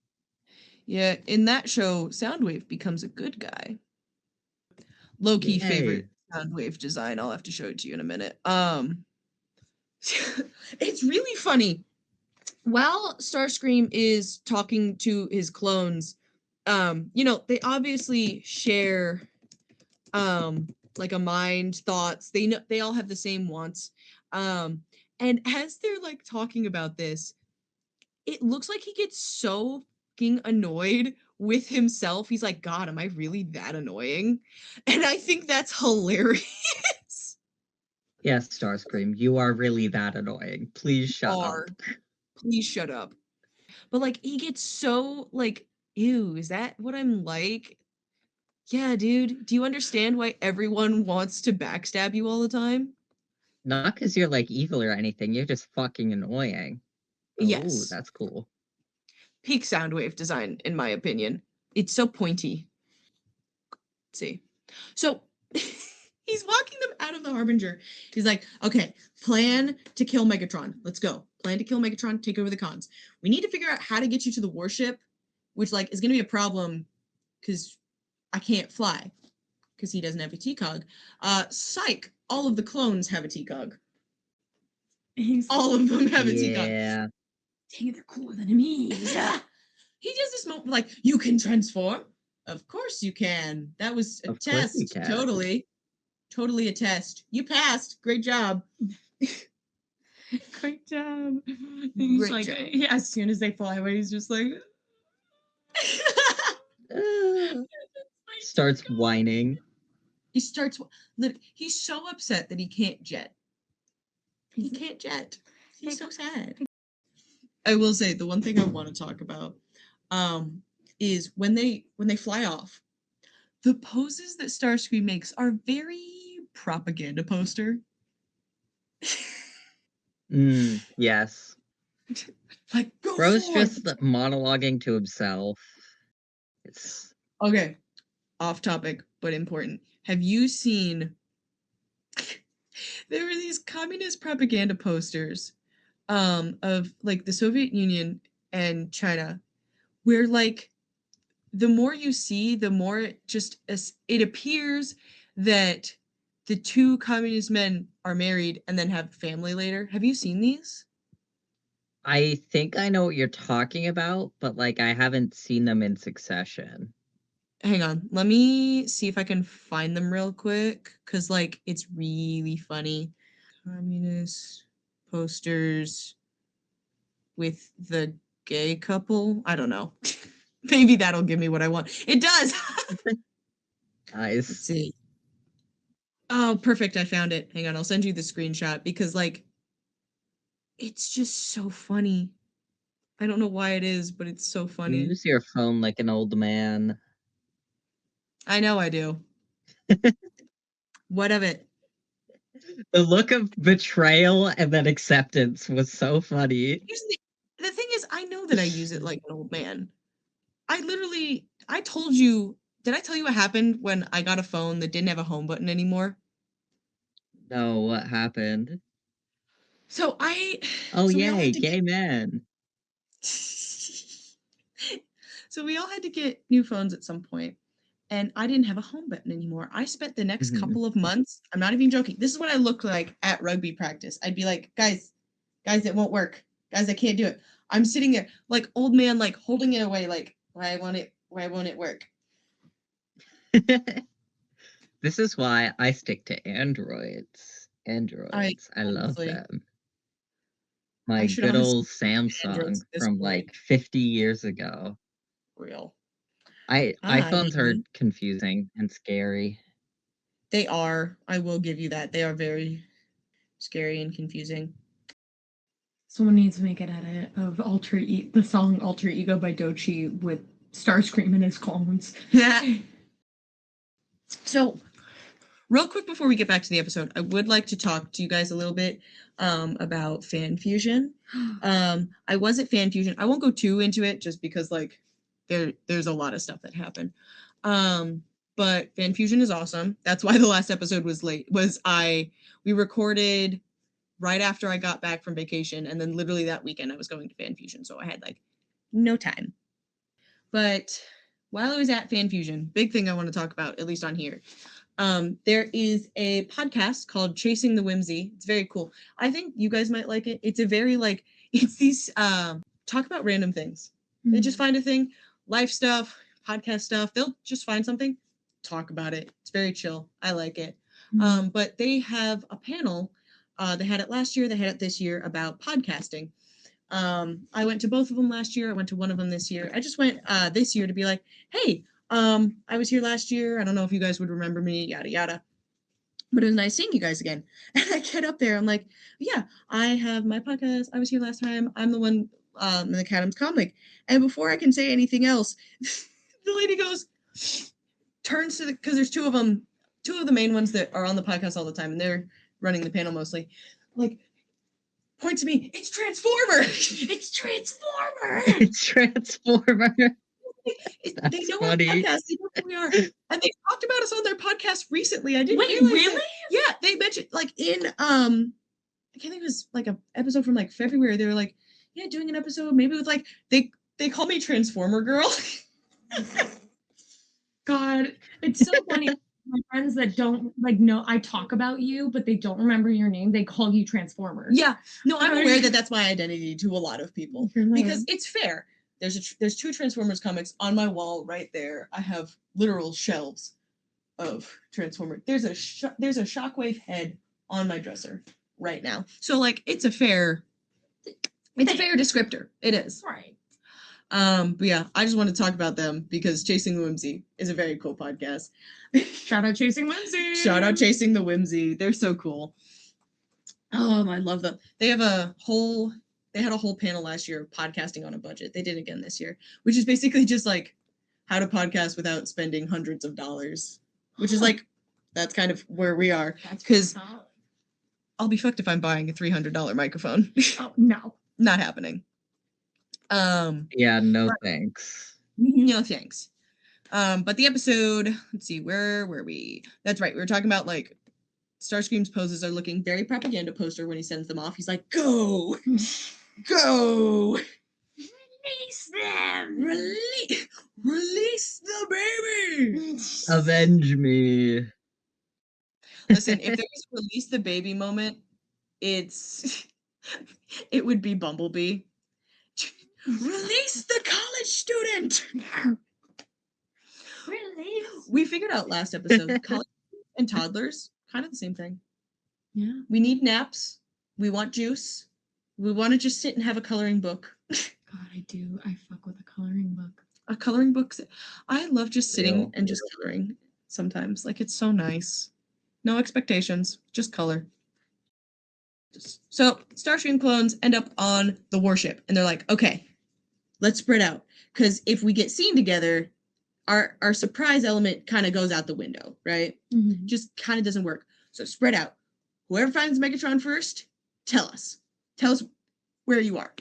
Yeah, in that show, Soundwave becomes a good guy. Low-key favorite Soundwave design. I'll have to show it to you in a minute. It's really funny. While Starscream is talking to his clones, they obviously share like a mind, thoughts. They all have the same wants. And as they're like talking about this, it looks like he gets so fucking annoyed with himself. He's like, God, am I really that annoying? And I think that's hilarious. Yes, Starscream, you are really that annoying. Please shut up. Please shut up. But like, he gets so like, ew, is that what I'm like? Yeah, dude, do you understand why everyone wants to backstab you all the time? Not because you're like evil or anything, you're just fucking annoying. Yes. Oh, that's cool. Peak Soundwave design, in my opinion. It's so pointy. Let's see. So he's walking them out of the Harbinger. He's like, okay, plan to kill Megatron. Let's go. Plan to kill Megatron, take over the cons. We need to figure out how to get you to the warship, which like is going to be a problem because I can't fly because he doesn't have a TCOG. Psych, all of the clones have a TCOG. All of them have a TCOG. Yeah. Dang, they're cooler than me. He does this moment like, you can transform? Of course you can. That was a test. Totally a test. You passed. Great job. Great job. Great job. Yeah, as soon as they fly away, he's just like starts whining. He's so upset that he can't jet. He can't jet. He's so sad. I will say the one thing I want to talk about is when they fly off, the poses that Starscream makes are very propaganda poster. Yes. Like, Bro's just monologuing to himself. It's okay. Off topic, but important. Have you seen there were these communist propaganda posters of like the Soviet Union and China, where like the more you see, the more it appears that the 2 communist men are married and then have family later. Have you seen these? I think I know what you're talking about, but like I haven't seen them in succession. Hang on, let me see if I can find them real quick, because like it's really funny. Communist posters with the gay couple. I don't know. Maybe that'll give me what I want. It does. Nice. Let's see. Oh, perfect. I found it. Hang on. I'll send you the screenshot because like it's just so funny. I don't know why it is, but it's so You funny. use your phone like an old man. I know I do. What of it? The look of betrayal and then acceptance was so funny. Here's the thing is, I know that I use it like an old man. I told you, did I tell you what happened when I got a phone that didn't have a home button anymore? No, what happened? So Oh, we all yay, had to gay men. so we all had to get new phones at some point, and I didn't have a home button anymore. I spent the next Mhm. couple of months, I'm not even joking. This is what I looked like at rugby practice. I'd be like, guys, it won't work. Guys, I can't do it. I'm sitting there like old man, like holding it away, like, why won't it work? This is why I stick to Androids. I love honestly, them. My I should good honestly old Samsung Androids at this from point. like 50 years ago. Real. iPhones are confusing and scary. They are. I will give you that. They are very scary and confusing. Someone needs to make an edit of the song Alter Ego by Doechii with Starscream and his clones. So, real quick before we get back to the episode, I would like to talk to you guys a little bit about fan fusion. I was at fan fusion. I won't go too into it just because like there's a lot of stuff that happened. But fan fusion is awesome. That's why the last episode was late. We recorded right after I got back from vacation, and then literally that weekend I was going to fan fusion, so I had like no time. But while I was at fan fusion, big thing I want to talk about, at least on here. There is a podcast called Chasing the Whimsy. It's very cool. I think you guys might like it. It's a very like it's these talk about random things. They just find a thing, life stuff, podcast stuff. They'll just find something, talk about it. It's very chill. I like it. But they have a panel. They had it last year. They had it this year about podcasting. I went to both of them last year. I went to one of them this year. I just went this year to be like, hey, I was here last year. I don't know if you guys would remember me, yada yada. But it was nice seeing you guys again. And I get up there, I'm like, yeah, I have my podcast. I was here last time. I'm the one in the Maccadam's comic. And before I can say anything else, the lady goes, turns to because there's two of the main ones that are on the podcast all the time, and they're running the panel mostly. Like, point to me, it's Transformer! It's Transformer! It's Transformer. They know our podcast. They know who we are. And they talked about us on their podcast recently. I didn't Wait, realize really? that. Yeah, they mentioned like in I can't think it was like an episode from like February. They were like, yeah, doing an episode maybe with like they call me Transformer Girl. God, it's so funny. My friends that don't like know I talk about you, but they don't remember your name. They call you Transformer. Yeah, no, I'm aware that that's my identity to a lot of people because it's fair. There's two Transformers comics on my wall right there. I have literal shelves of Transformers. There's a Shockwave head on my dresser right now. So like it's a fair descriptor. It is. Right. But yeah, I just want to talk about them because Chasing the Whimsy is a very cool podcast. Shout out Chasing Whimsy. Shout out Chasing the Whimsy. They're so cool. Oh, I love them. They had a whole panel last year of podcasting on a budget. They did again this year, which is basically just like how to podcast without spending hundreds of dollars, which is like, that's kind of where we are. Because I'll be fucked if I'm buying a $300 microphone. Oh, no. Not happening. Yeah, no thanks. No thanks. But the episode, let's see, where were we? That's right. We were talking about like Starscream's poses are looking very propaganda poster when he sends them off. He's like, go, go, release them, release the baby, Avenge me. Listen, if there was a release the baby moment, it would be Bumblebee. Release the college student. Release. We figured out last episode, college and toddlers, kind of the same thing. Yeah. We need naps. We want juice. We want to just sit and have a coloring book. God, I do. I fuck with a coloring book. A coloring book. I love just sitting and just coloring sometimes. Like, it's so nice. No expectations, just color. So, Starscream clones end up on the warship, and they're like, okay, let's spread out. Because if we get seen together, our surprise element kind of goes out the window, right? Mhm. Just kind of doesn't work. So spread out. Whoever finds Megatron first, tell us. Tell us where you are.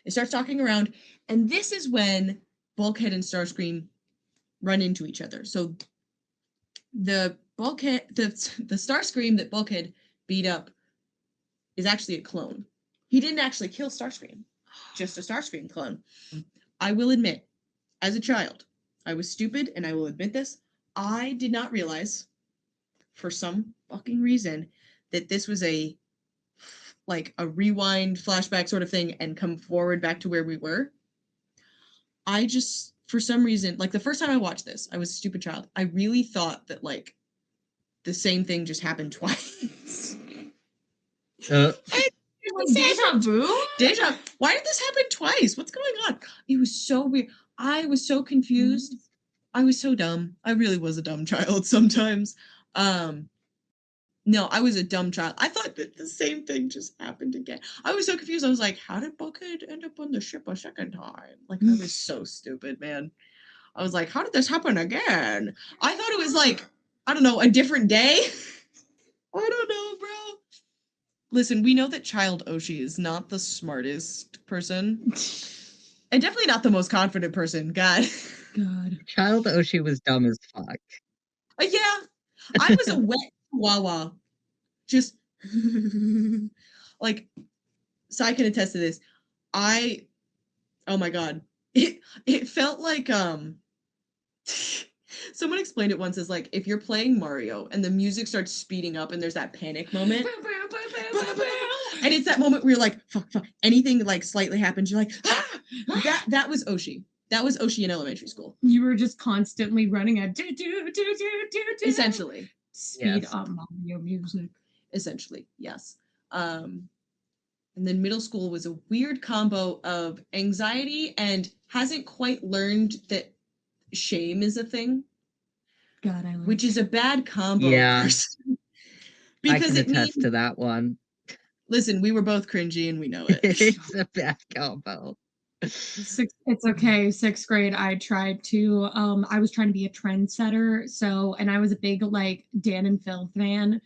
It starts talking around, and this is when Bulkhead and Starscream run into each other. So the Starscream that Bulkhead beat up is actually a clone. He didn't actually kill Starscream, just a Starscream clone. I will admit, as a child, I was stupid, and I will admit this. I did not realize, for some fucking reason, that this was a rewind flashback sort of thing and come forward back to where we were. I just, for some reason, like the first time I watched this, I was a stupid child. I really thought that like the same thing just happened twice. Deja vu? Deja, why did this happen twice? What's going on? It was so weird. I was so confused. I was so dumb. I really was a dumb child sometimes. No, I was a dumb child. I thought that the same thing just happened again. I was so confused. I was like, how did Bulkhead end up on the ship a second time? Like, I was so stupid, man. I was like, how did this happen again? I thought it was like, I don't know, a different day. I don't know, bro. Listen, we know that Child Oshi is not the smartest person. And definitely not the most confident person. God. Child Oshi was dumb as fuck. Yeah. I was a wet chihuahua. Just like, so I can attest to this. Oh my God. It felt like someone explained it once as like if you're playing Mario and the music starts speeding up and there's that panic moment. And it's that moment where you're like, fuck. Anything like slightly happens, you're like, ah! That was Oshi. That was Oshi in elementary school. You were just constantly running at Essentially. Speed up Mario music. Essentially, yes. And then middle school was a weird combo of anxiety and hasn't quite learned that shame is a thing. God, I love which is a bad combo. Yeah. Because I can attest to that one. Listen, we were both cringy and we know it. It's a bad combo. It's okay. 6th grade, I tried to I was trying to be a trendsetter, and I was a big like Dan and Phil fan.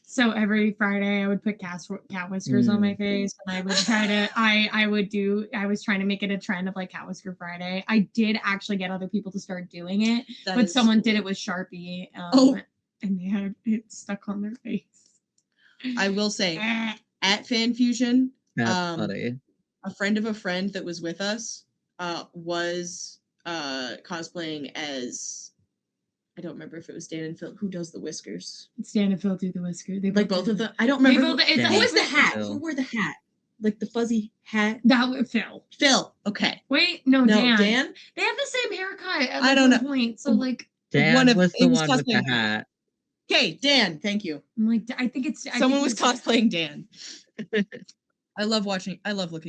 So every Friday I would put cat whiskers on my face, and I would try to I was trying to make it a trend of like Cat Whisker Friday. I did actually get other people to start doing it, but someone did it with Sharpie and they had it stuck on their face. I will say at Fan Fusion, that's funny. A friend of a friend that was with us was cosplaying as, I don't remember if it was Dan and Phil. Who does the whiskers? It's Dan and Phil do the whisker. They like both of them. I don't remember. Who was the hat? Who wore the hat? Like the fuzzy hat? That was Phil. Phil. Okay. Wait, no, Dan. Dan? They have the same haircut at I don't know. point. So like Dan was the one with the hat. Okay, Dan. Thank you. I'm like, I think it's someone was cosplaying Dan. I love looking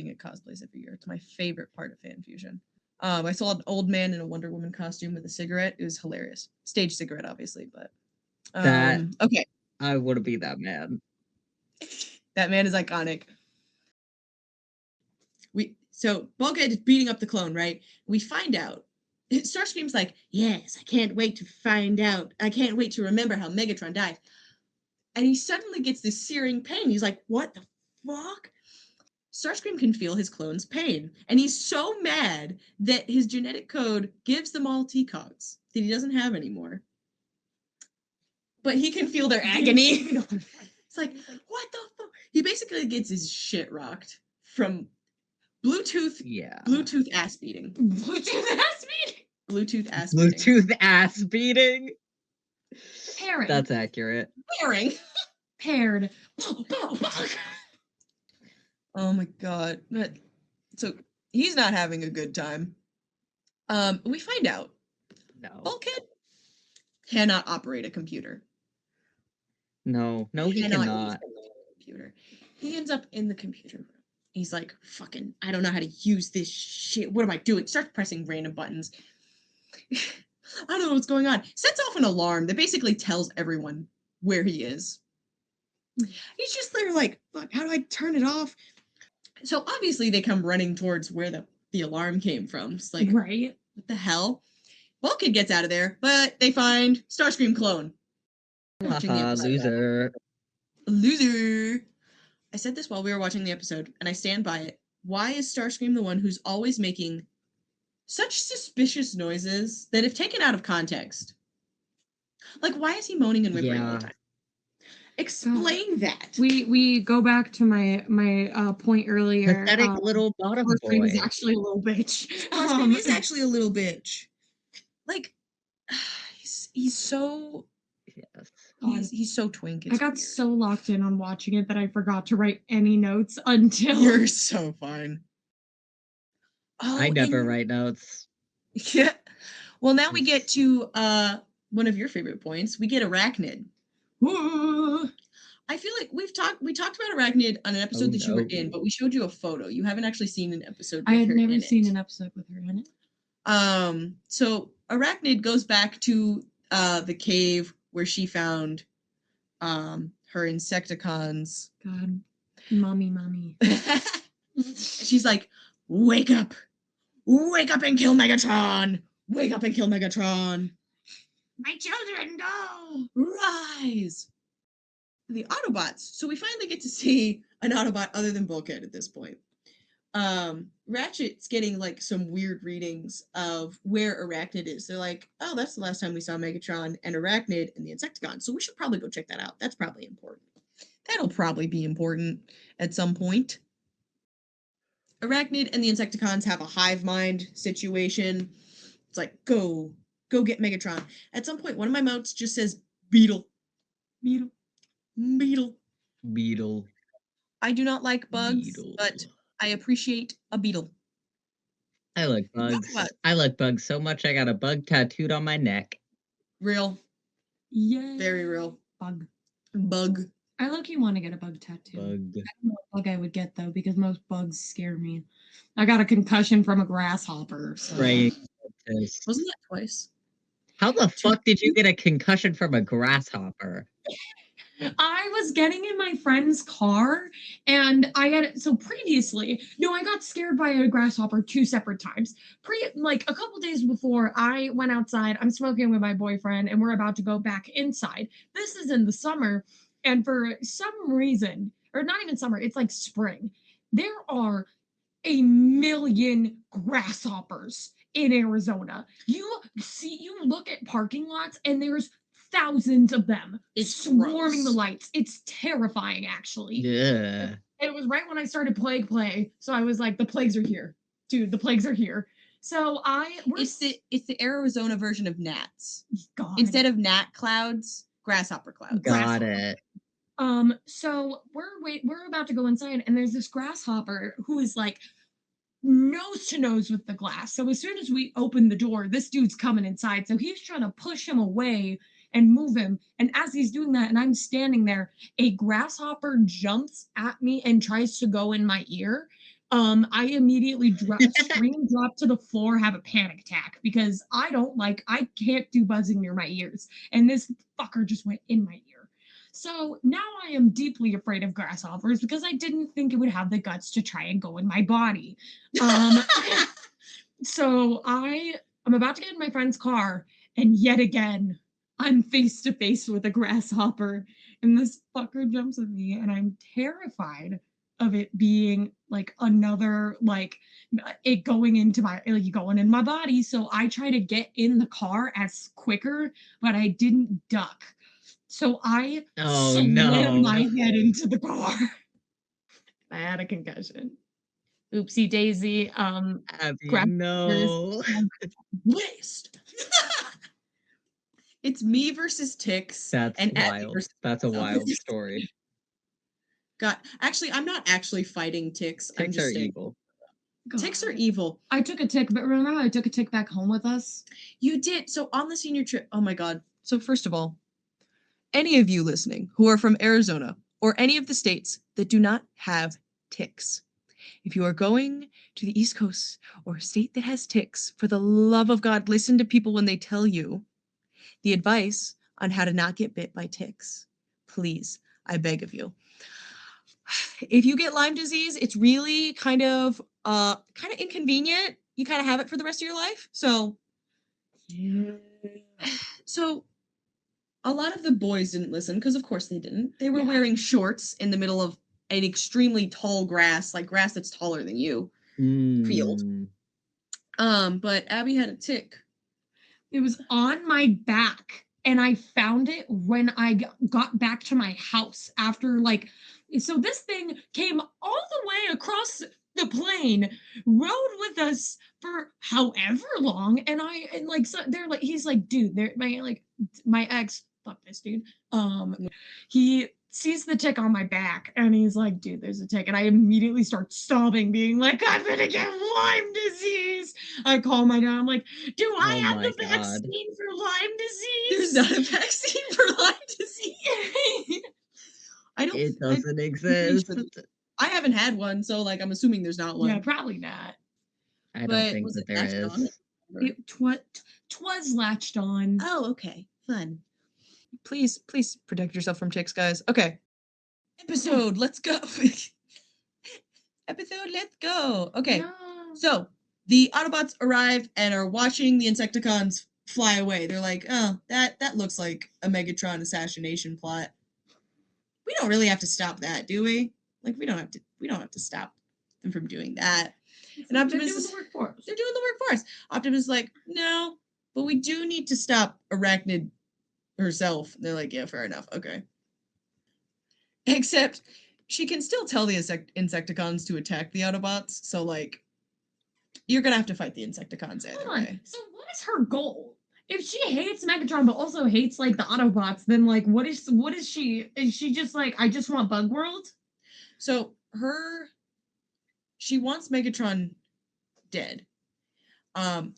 at cosplays every year. It's my favorite part of Fan Fusion. I saw an old man in a Wonder Woman costume with a cigarette. It was hilarious. Stage cigarette, obviously, but okay. I want to be that man. That man is iconic. So Bulkhead is beating up the clone, right? We find out. Starscream's like, yes, I can't wait to find out. I can't wait to remember how Megatron died. And he suddenly gets this searing pain. He's like, what the fuck? Starscream can feel his clone's pain, and he's so mad that his genetic code gives them all TCOGs that he doesn't have anymore. But he can feel their agony. It's like, what the fuck? He basically gets his shit rocked from Bluetooth ass beating. Bluetooth ass beating. Pairing. That's accurate. Paired. Oh my God. So he's not having a good time. We find out. No. Bulkhead cannot operate a computer. No, he cannot. Computer. He ends up in the computer room. He's like, fucking, I don't know how to use this shit. What am I doing? Starts pressing random buttons. I don't know what's going on. Sets off an alarm that basically tells everyone where he is. He's just there like, fuck, how do I turn it off? So obviously they come running towards where the the alarm came from. It's like, Right. what the hell? Bulkhead gets out of there, but they find Starscream clone. Watching the Haha, episode. loser. Loser. I said this while we were watching the episode, and I stand by it. Why is Starscream the one who's always making such suspicious noises that if taken out of context, like, why is he moaning and whimpering all the time? Explain that. We go back to my point earlier. Pathetic little bottom Starscream boy. is actually a little bitch. Starscream is actually a little bitch. Like, he's so Yes. he's so twink. I got weird. so locked in on watching it that I forgot to write any notes until You're so fine. Oh, Oh, I never and- write notes. Yeah. Well, now we get to one of your favorite points. We get Arachnid. Ooh. I feel like we talked about Arachnid on an episode that you were no. in, but we showed you a photo. You haven't actually seen an episode. I with had her never in seen it. an episode with her in it. So Arachnid goes back to the cave where she found her Insecticons. God, mommy. She's like, wake up and kill Megatron, wake up and kill Megatron. My children, no. Rise. The Autobots. So we finally get to see an Autobot other than Bulkhead at this point. Ratchet's getting like some weird readings of where Arachnid is. They're like, oh, that's the last time we saw Megatron and Arachnid and the Insecticons. So we should probably go check that out. That's probably important. That'll probably be important at some point. Arachnid and the Insecticons have a hive mind situation. It's like, go get Megatron. At some point, one of my notes just says Beetle. Beetle. I do not like bugs, Beetle. but I appreciate a beetle. I like bugs. What? I like bugs so much I got a bug tattooed on my neck. Real. Yeah. Very real. Bug. I low-key want to get a bug tattoo. Bug. I don't know what bug I would get though, because most bugs scare me. I got a concussion from a grasshopper. So. Right. Wasn't that twice? How the fuck did you get a concussion from a grasshopper? I was getting in my friend's car and I got scared by a grasshopper 2 separate times. Like a couple days before I went outside, I'm smoking with my boyfriend and we're about to go back inside. This is in the summer, and for some reason, or not even summer, it's like spring, there are a million grasshoppers in Arizona. You look at parking lots and there's thousands of them. It's swarming gross. the lights. It's terrifying, actually. Yeah. And it was right when I started Plague Play, so I was like, the plagues are here. Dude, the plagues are here. So It's the Arizona version of gnats. God. Instead of gnat clouds, grasshopper clouds. Got it. So we're about to go inside, and there's this grasshopper who is like nose to nose with the glass. So as soon as we open the door, this dude's coming inside. So he's trying to push him away and move him. And as he's doing that, and I'm standing there, a grasshopper jumps at me and tries to go in my ear. I immediately drop to the floor, have a panic attack because I can't do buzzing near my ears. And this fucker just went in my ear. So now I am deeply afraid of grasshoppers because I didn't think it would have the guts to try and go in my body. So I'm about to get in my friend's car, and yet again, I'm face to face with a grasshopper, and this fucker jumps at me, and I'm terrified of it being like another, like it going in my body. So I try to get in the car as quicker, but I didn't duck. So I slammed my head into the car. I had a concussion. Oopsie daisy. Abbey, no. Waste. It's me versus ticks. That's and Abby wild. versus That's a myself. wild story. God, actually, I'm not actually fighting ticks. I'm Ticks just are saying. evil. Ticks are evil. I took a tick, but remember how I took a tick back home with us? You did. So on the senior trip, oh my God. So first of all, any of you listening who are from Arizona or any of the states that do not have ticks, if you are going to the East Coast or a state that has ticks, for the love of God, listen to people when they tell you the advice on how to not get bit by ticks. Please, I beg of you. If you get Lyme disease, it's really kind of kind of inconvenient. You kind of have it for the rest of your life. So, so a lot of the boys didn't listen because, of course, they didn't. They were wearing shorts in the middle of an extremely tall grass, like grass that's taller than you, field. But Abby had a tick. It was on my back, and I found it when I got back to my house after so this thing came all the way across the plane, rode with us for however long, and so they're like, he's like, dude, my ex, fuck this dude, he sees the tick on my back, and he's like, dude, there's a tick, and I immediately start sobbing, being like, I'm gonna get Lyme disease. I call my dad, I'm like, do I have the vaccine for Lyme disease? There's not a vaccine for Lyme disease. It doesn't exist. I haven't had one, so like I'm assuming there's not one. Yeah, probably not. I don't think that there is. Twas latched on. Oh, okay. Fun. Please protect yourself from ticks, guys. Okay. Episode, let's go. Episode, let's go. Okay. No. So the Autobots arrive and are watching the Insecticons fly away. They're like, oh, that looks like a Megatron assassination plot. We don't really have to stop that, do we? Like we don't have to stop them from doing that. And Optimus is they're doing the work for us. They're doing the work for us. Optimus is like, no, but we do need to stop Arachnid herself. And they're like, yeah, fair enough. Okay. Except she can still tell the Insecticons to attack the Autobots. So like, you're gonna have to fight the Insecticons either way. So what is her goal? If she hates Megatron but also hates like the Autobots, then like what is she? Is she just like, I just want Bug World? So she wants Megatron dead.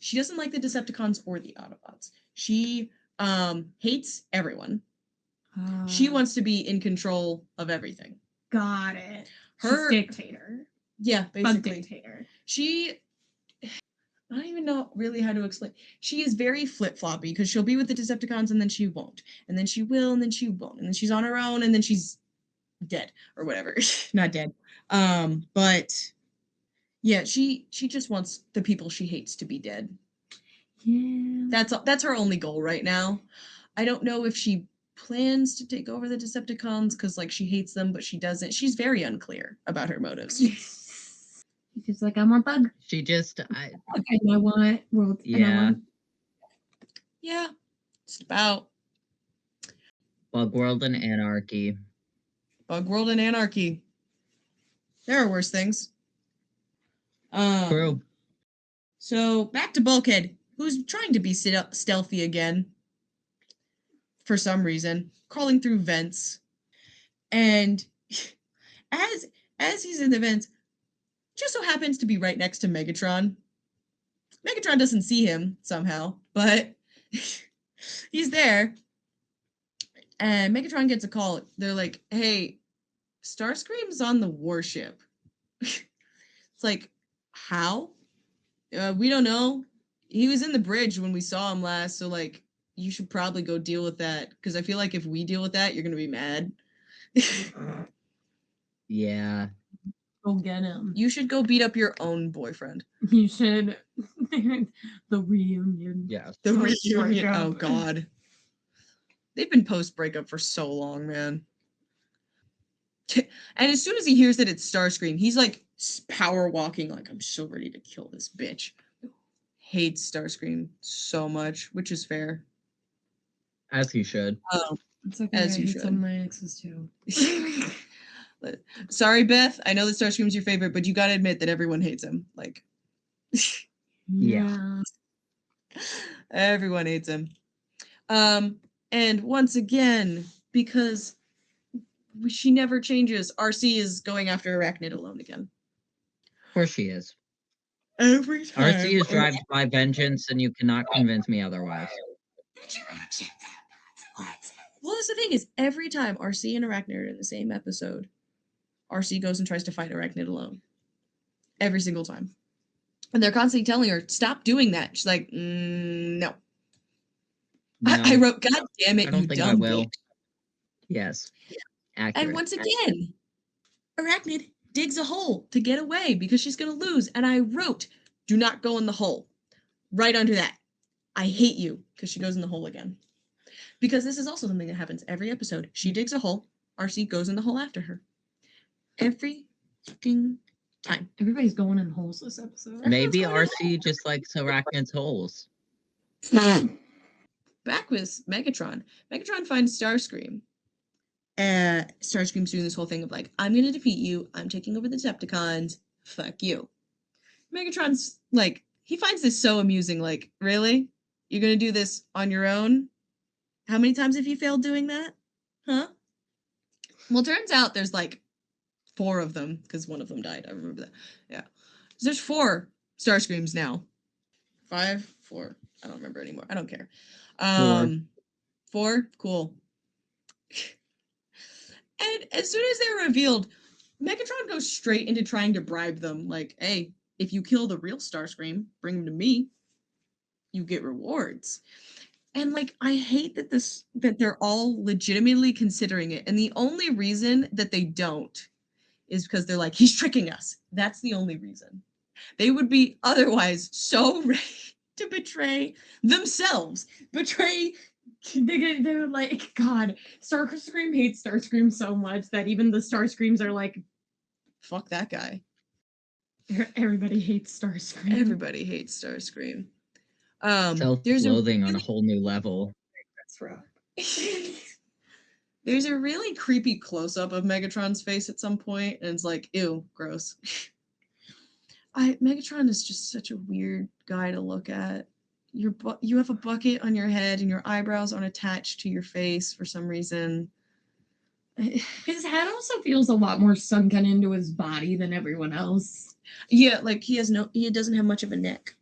She doesn't like the Decepticons or the Autobots. She hates everyone. She wants to be in control of everything. Got it. She's dictator. Yeah, basically. Bug dictator. I don't even know really how to explain. She is very flip-floppy because she'll be with the Decepticons and then she won't. And then she will and then she won't. And then she's on her own and then she's dead or whatever. Not dead. But yeah, she just wants the people she hates to be dead. Yeah. That's her only goal right now. I don't know if she plans to take over the Decepticons because like she hates them, but she doesn't. She's very unclear about her motives. She's like, I want Bug. She just And I want World. Yeah. Yeah. It's about Bug World and Anarchy. Bug World and Anarchy. There are worse things. True. So back to Bulkhead, who's trying to be stealthy again. For some reason, crawling through vents. And as he's in the vents, just so happens to be right next to Megatron. Megatron doesn't see him somehow, but he's there. And Megatron gets a call. They're like, hey, Starscream's on the warship. It's like, how? We don't know. He was in the bridge when we saw him last, so like, you should probably go deal with that. Because I feel like if we deal with that, you're going to be mad. Yeah. Go get him. You should go beat up your own boyfriend. You should. The reunion. Yeah. The reunion. Oh, God. They've been post-breakup for so long, man. And as soon as he hears that it's Starscream, he's like power walking, like, I'm so ready to kill this bitch. Hates Starscream so much, which is fair. As he should. It's okay. As I you hate should. some of my exes too. Sorry, Beth. I know that Starscream's your favorite, but you gotta admit that everyone hates him. Like, Yeah. everyone hates him. And once again, because she never changes, RC is going after Arachnid alone again. Of course she is. Every time. RC is driven by vengeance, and you cannot convince me otherwise. Well, that's the thing is, every time RC and Arachnid are in the same episode, RC goes and tries to fight Arachnid alone. Every single time. And they're constantly telling her, stop doing that. She's like, no. I wrote, God damn it, I don't you think dumb I will. bitch. Yes. Accurate. And once again, Arachnid digs a hole to get away because she's going to lose. And I wrote, do not go in the hole. Right under that. I hate you, because she goes in the hole again. Because this is also something that happens every episode. She digs a hole. RC goes in the hole after her. Every fucking time. Everybody's going in holes this episode. Maybe Everyone's going in RC just likes arachnids' holes. Back with Megatron. Megatron finds Starscream. Starscream's doing this whole thing of like, I'm going to defeat you. I'm taking over the Decepticons. Fuck you. Megatron's like, he finds this so amusing. Like, really? You're going to do this on your own? How many times have you failed doing that? Huh? Well, turns out there's like 4 of them, because one of them died. I remember that. Yeah. So there's 4 Starscreams now. 5? 4. I don't remember anymore. I don't care. 4? Cool. And as soon as they're revealed, Megatron goes straight into trying to bribe them. Like, hey, if you kill the real Starscream, bring him to me, you get rewards. And like, I hate that they're all legitimately considering it. And the only reason that they don't is because they're like, he's tricking us. That's the only reason. They would be otherwise so ready to betray themselves. They're like, God, Starscream hates Starscream so much that even the Starscreams are like, fuck that guy. Everybody hates Starscream. Everybody hates Starscream. Self-loathing on a whole new level. That's rough. There's a really creepy close-up of Megatron's face at some point, and it's like, ew, gross. Megatron is just such a weird guy to look at. You have a bucket on your head, and your eyebrows aren't attached to your face for some reason. His head also feels a lot more sunken into his body than everyone else. Yeah, like he doesn't have much of a neck.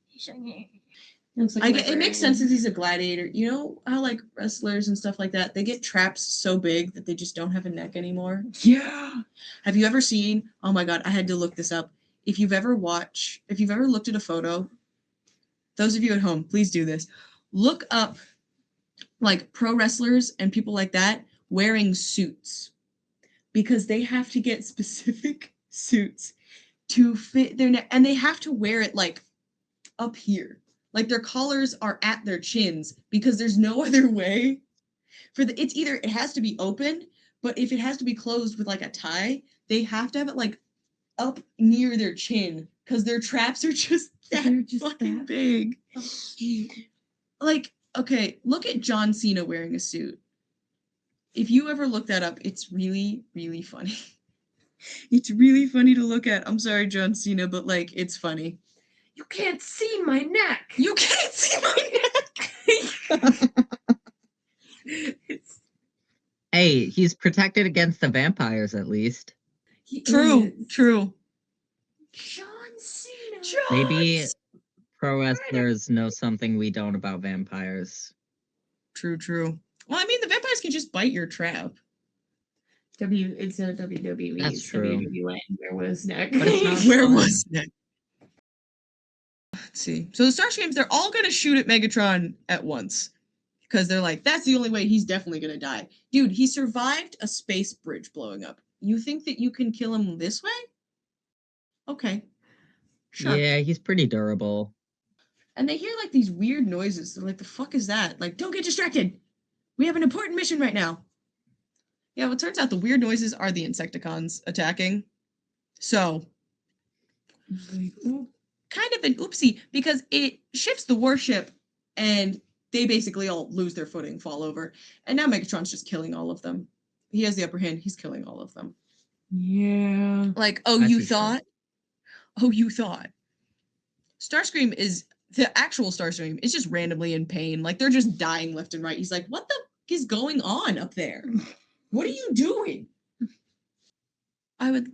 It makes sense since he's a gladiator. You know how like wrestlers and stuff like that, they get traps so big that they just don't have a neck anymore? Yeah. Have you ever seen, oh my God, I had to look this up. If you've ever looked at a photo, those of you at home, please do this. Look up like pro wrestlers and people like that wearing suits, because they have to get specific suits to fit their neck, and they have to wear it like up here. Like their collars are at their chins because there's no other way it's either it has to be open, but if it has to be closed with like a tie, they have to have it like up near their chin because their traps are just fucking big. Like, okay, look at John Cena wearing a suit. If you ever look that up, it's really, really funny. It's really funny to look at. I'm sorry, John Cena, but like, it's funny. You can't see my neck. You can't see my neck. Hey, he's protected against the vampires at least. True. John Cena. Maybe pro wrestlers know something we don't about vampires. True. Well, I mean, the vampires can just bite your trap. It's a WWE. That's true. WWE. Where was neck? But it's not Where fun. was neck? Let's see. So the Starscreams, they're all going to shoot at Megatron at once. Because they're like, that's the only way he's definitely going to die. Dude, he survived a space bridge blowing up. You think that you can kill him this way? Okay. Sure. Yeah, he's pretty durable. And they hear like these weird noises. They're like, the fuck is that? Like, don't get distracted. We have an important mission right now. Yeah, well, it turns out the weird noises are the Insecticons attacking. So, kind of an oopsie, because it shifts the warship and they basically all lose their footing, fall over. And now Megatron's just killing all of them. He has the upper hand. He's killing all of them. Yeah. Like, oh, you thought? Oh, you thought. Starscream the actual Starscream is just randomly in pain. Like, they're just dying left and right. He's like, what the fuck is going on up there? What are you doing? And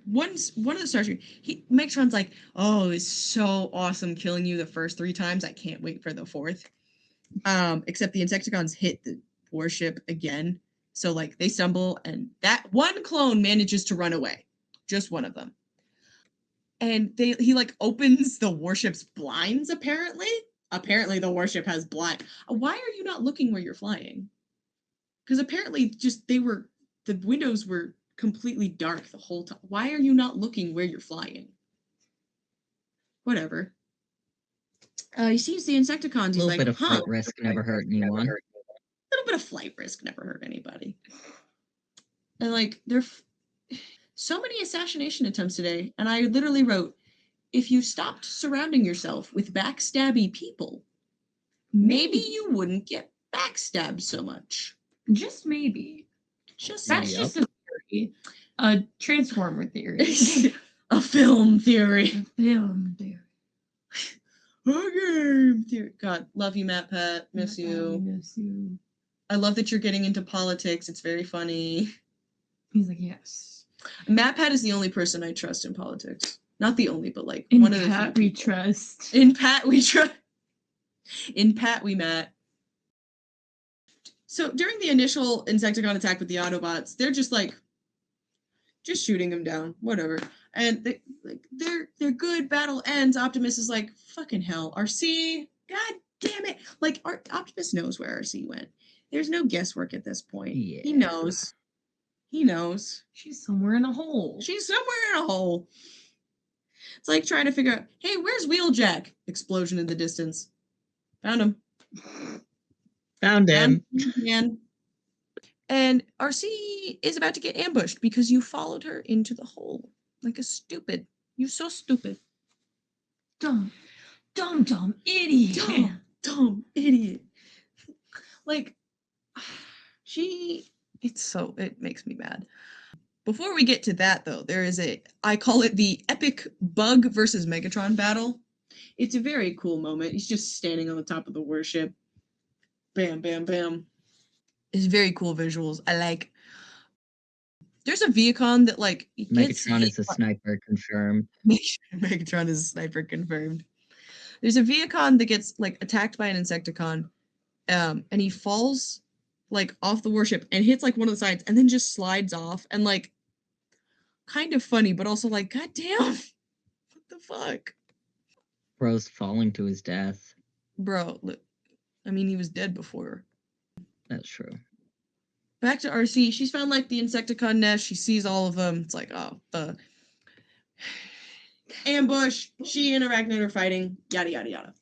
one of the Starscream, Megatron's like, oh, it's so awesome killing you the first 3 times. I can't wait for the 4th. Except the Insecticons hit the warship again. So, like, they stumble, and that one clone manages to run away. Just one of them. And he, like, opens the warship's blinds, apparently. Apparently, the warship has blind. Why are you not looking where you're flying? Because apparently, the windows were completely dark the whole time. Why are you not looking where you're flying? Whatever. He sees the Insecticons. A He's little like, bit of huh. flight risk never hurt anyone. A little bit of flight risk never hurt anybody. And like, so many assassination attempts today, and I literally wrote, if you stopped surrounding yourself with backstabby people, maybe you wouldn't get backstabbed so much. Just maybe. That's Yep. just a theory. A transformer theory. A film theory. A film theory. A game theory. God, love you, Matt Pat. Miss you. Miss you. I love that you're getting into politics. It's very funny. He's like, yes. Matt Pat is the only person I trust in politics. Not the only, but like In one of the Pat few we people. trust. In Pat we trust. In Pat we Matt. So during the initial Insecticon attack with the Autobots, they're just like, just shooting them down, whatever. And they're good. Battle ends. Optimus is like, fucking hell, RC, god damn it! Like, Optimus knows where RC went. There's no guesswork at this point. Yeah. He knows. He knows. She's somewhere in a hole. She's somewhere in a hole. It's like trying to figure out, hey, where's Wheeljack? Explosion in the distance. Found him. Found him. Man. And RC is about to get ambushed because you followed her into the hole. Like a stupid. You're so stupid. Dumb idiot. Dumb idiot. Like, it makes me mad. Before we get to that, though, there is I call it the epic Bug versus Megatron battle. It's a very cool moment. He's just standing on the top of the warship. Bam, bam, bam. It's very cool visuals. I like. There's a Viacon that like Megatron is a sniper confirmed. Megatron is a sniper confirmed. There's a Viacon that gets like attacked by an Insecticon, and he falls like off the warship and hits like one of the sides and then just slides off and like kind of funny, but also like, god damn, what the fuck? Bro's falling to his death. Bro, look, I mean, he was dead before. That's true. Back to RC. She's found like the Insecticon nest. She sees all of them. It's like, oh, the ambush. She and Arachnid are fighting. Yada, yada, yada.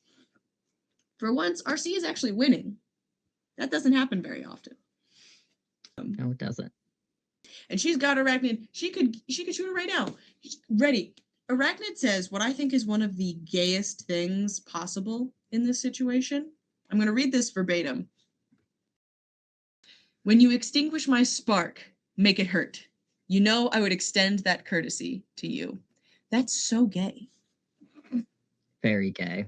For once, RC is actually winning. That doesn't happen very often. No, it doesn't. And she's got Arachnid. She could shoot her right now. Ready. Arachnid says what I think is one of the gayest things possible in this situation. I'm going to read this verbatim. When you extinguish my spark, make it hurt. You know I would extend that courtesy to you. That's so gay. Very gay.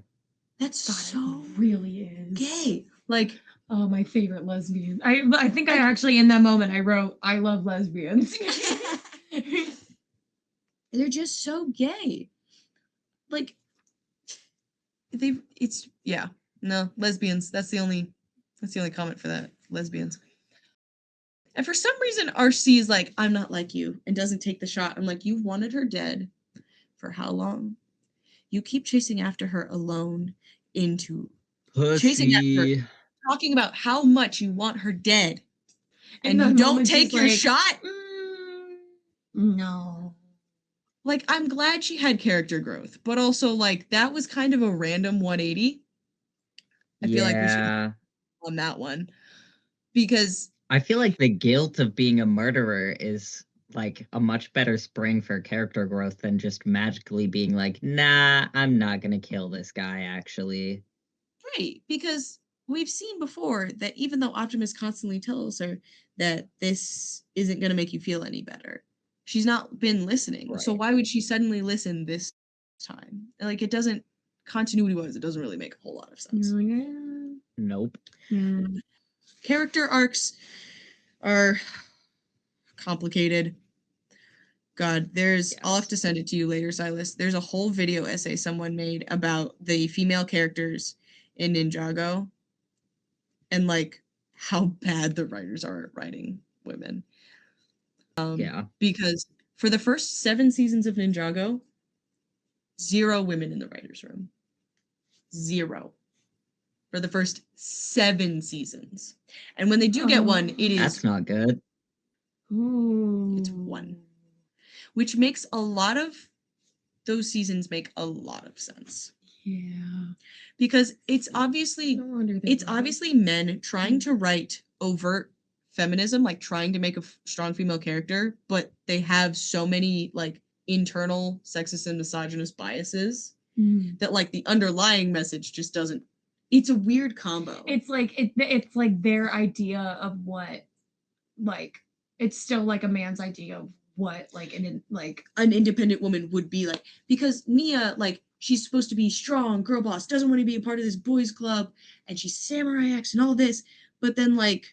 That's so it really is gay. Like, oh, my favorite lesbian. I think I actually in that moment I wrote, I love lesbians. They're just so gay. Like, lesbians. That's the only comment for that. Lesbians. And for some reason, RC is like, I'm not like you, and doesn't take the shot. I'm like, you've wanted her dead for how long? You keep chasing after her alone into Pussy. chasing after her, talking about how much you want her dead. And you In that don't moment, take she's your like, shot? No. Like, I'm glad she had character growth, but also, like, that was kind of a random 180. I feel like we should on that one. Because I feel like the guilt of being a murderer is like a much better spring for character growth than just magically being like, nah, I'm not gonna kill this guy, actually. right, because we've seen before that even though Optimus constantly tells her that this isn't gonna make you feel any better, she's not been listening. Right. So why would she suddenly listen this time? Like, it doesn't, continuity-wise, it doesn't really make a whole lot of sense. Nope. Yeah. Character arcs are complicated. God, I'll have to send it to you later, Silas. There's a whole video essay someone made about the female characters in Ninjago and like how bad the writers are at writing women. Because for the first 7 seasons of Ninjago, 0 women in the writers' room. 0. For the first 7 seasons. And when they do get one, it is... That's not good. Ooh. It's 1. Which makes a lot of those seasons make a lot of sense. Yeah. Because it's obviously No wonder they love it. men trying to write overt feminism, like trying to make a strong female character, but they have so many like internal sexist and misogynist biases that like the underlying message just doesn't. It's a weird combo. It's like it's like their idea of what, like, it's still like a man's idea of what like an independent woman would be like, because Nia, like, she's supposed to be strong, girl boss, doesn't want to be a part of this boys club, and she's samurai X and all this, but then like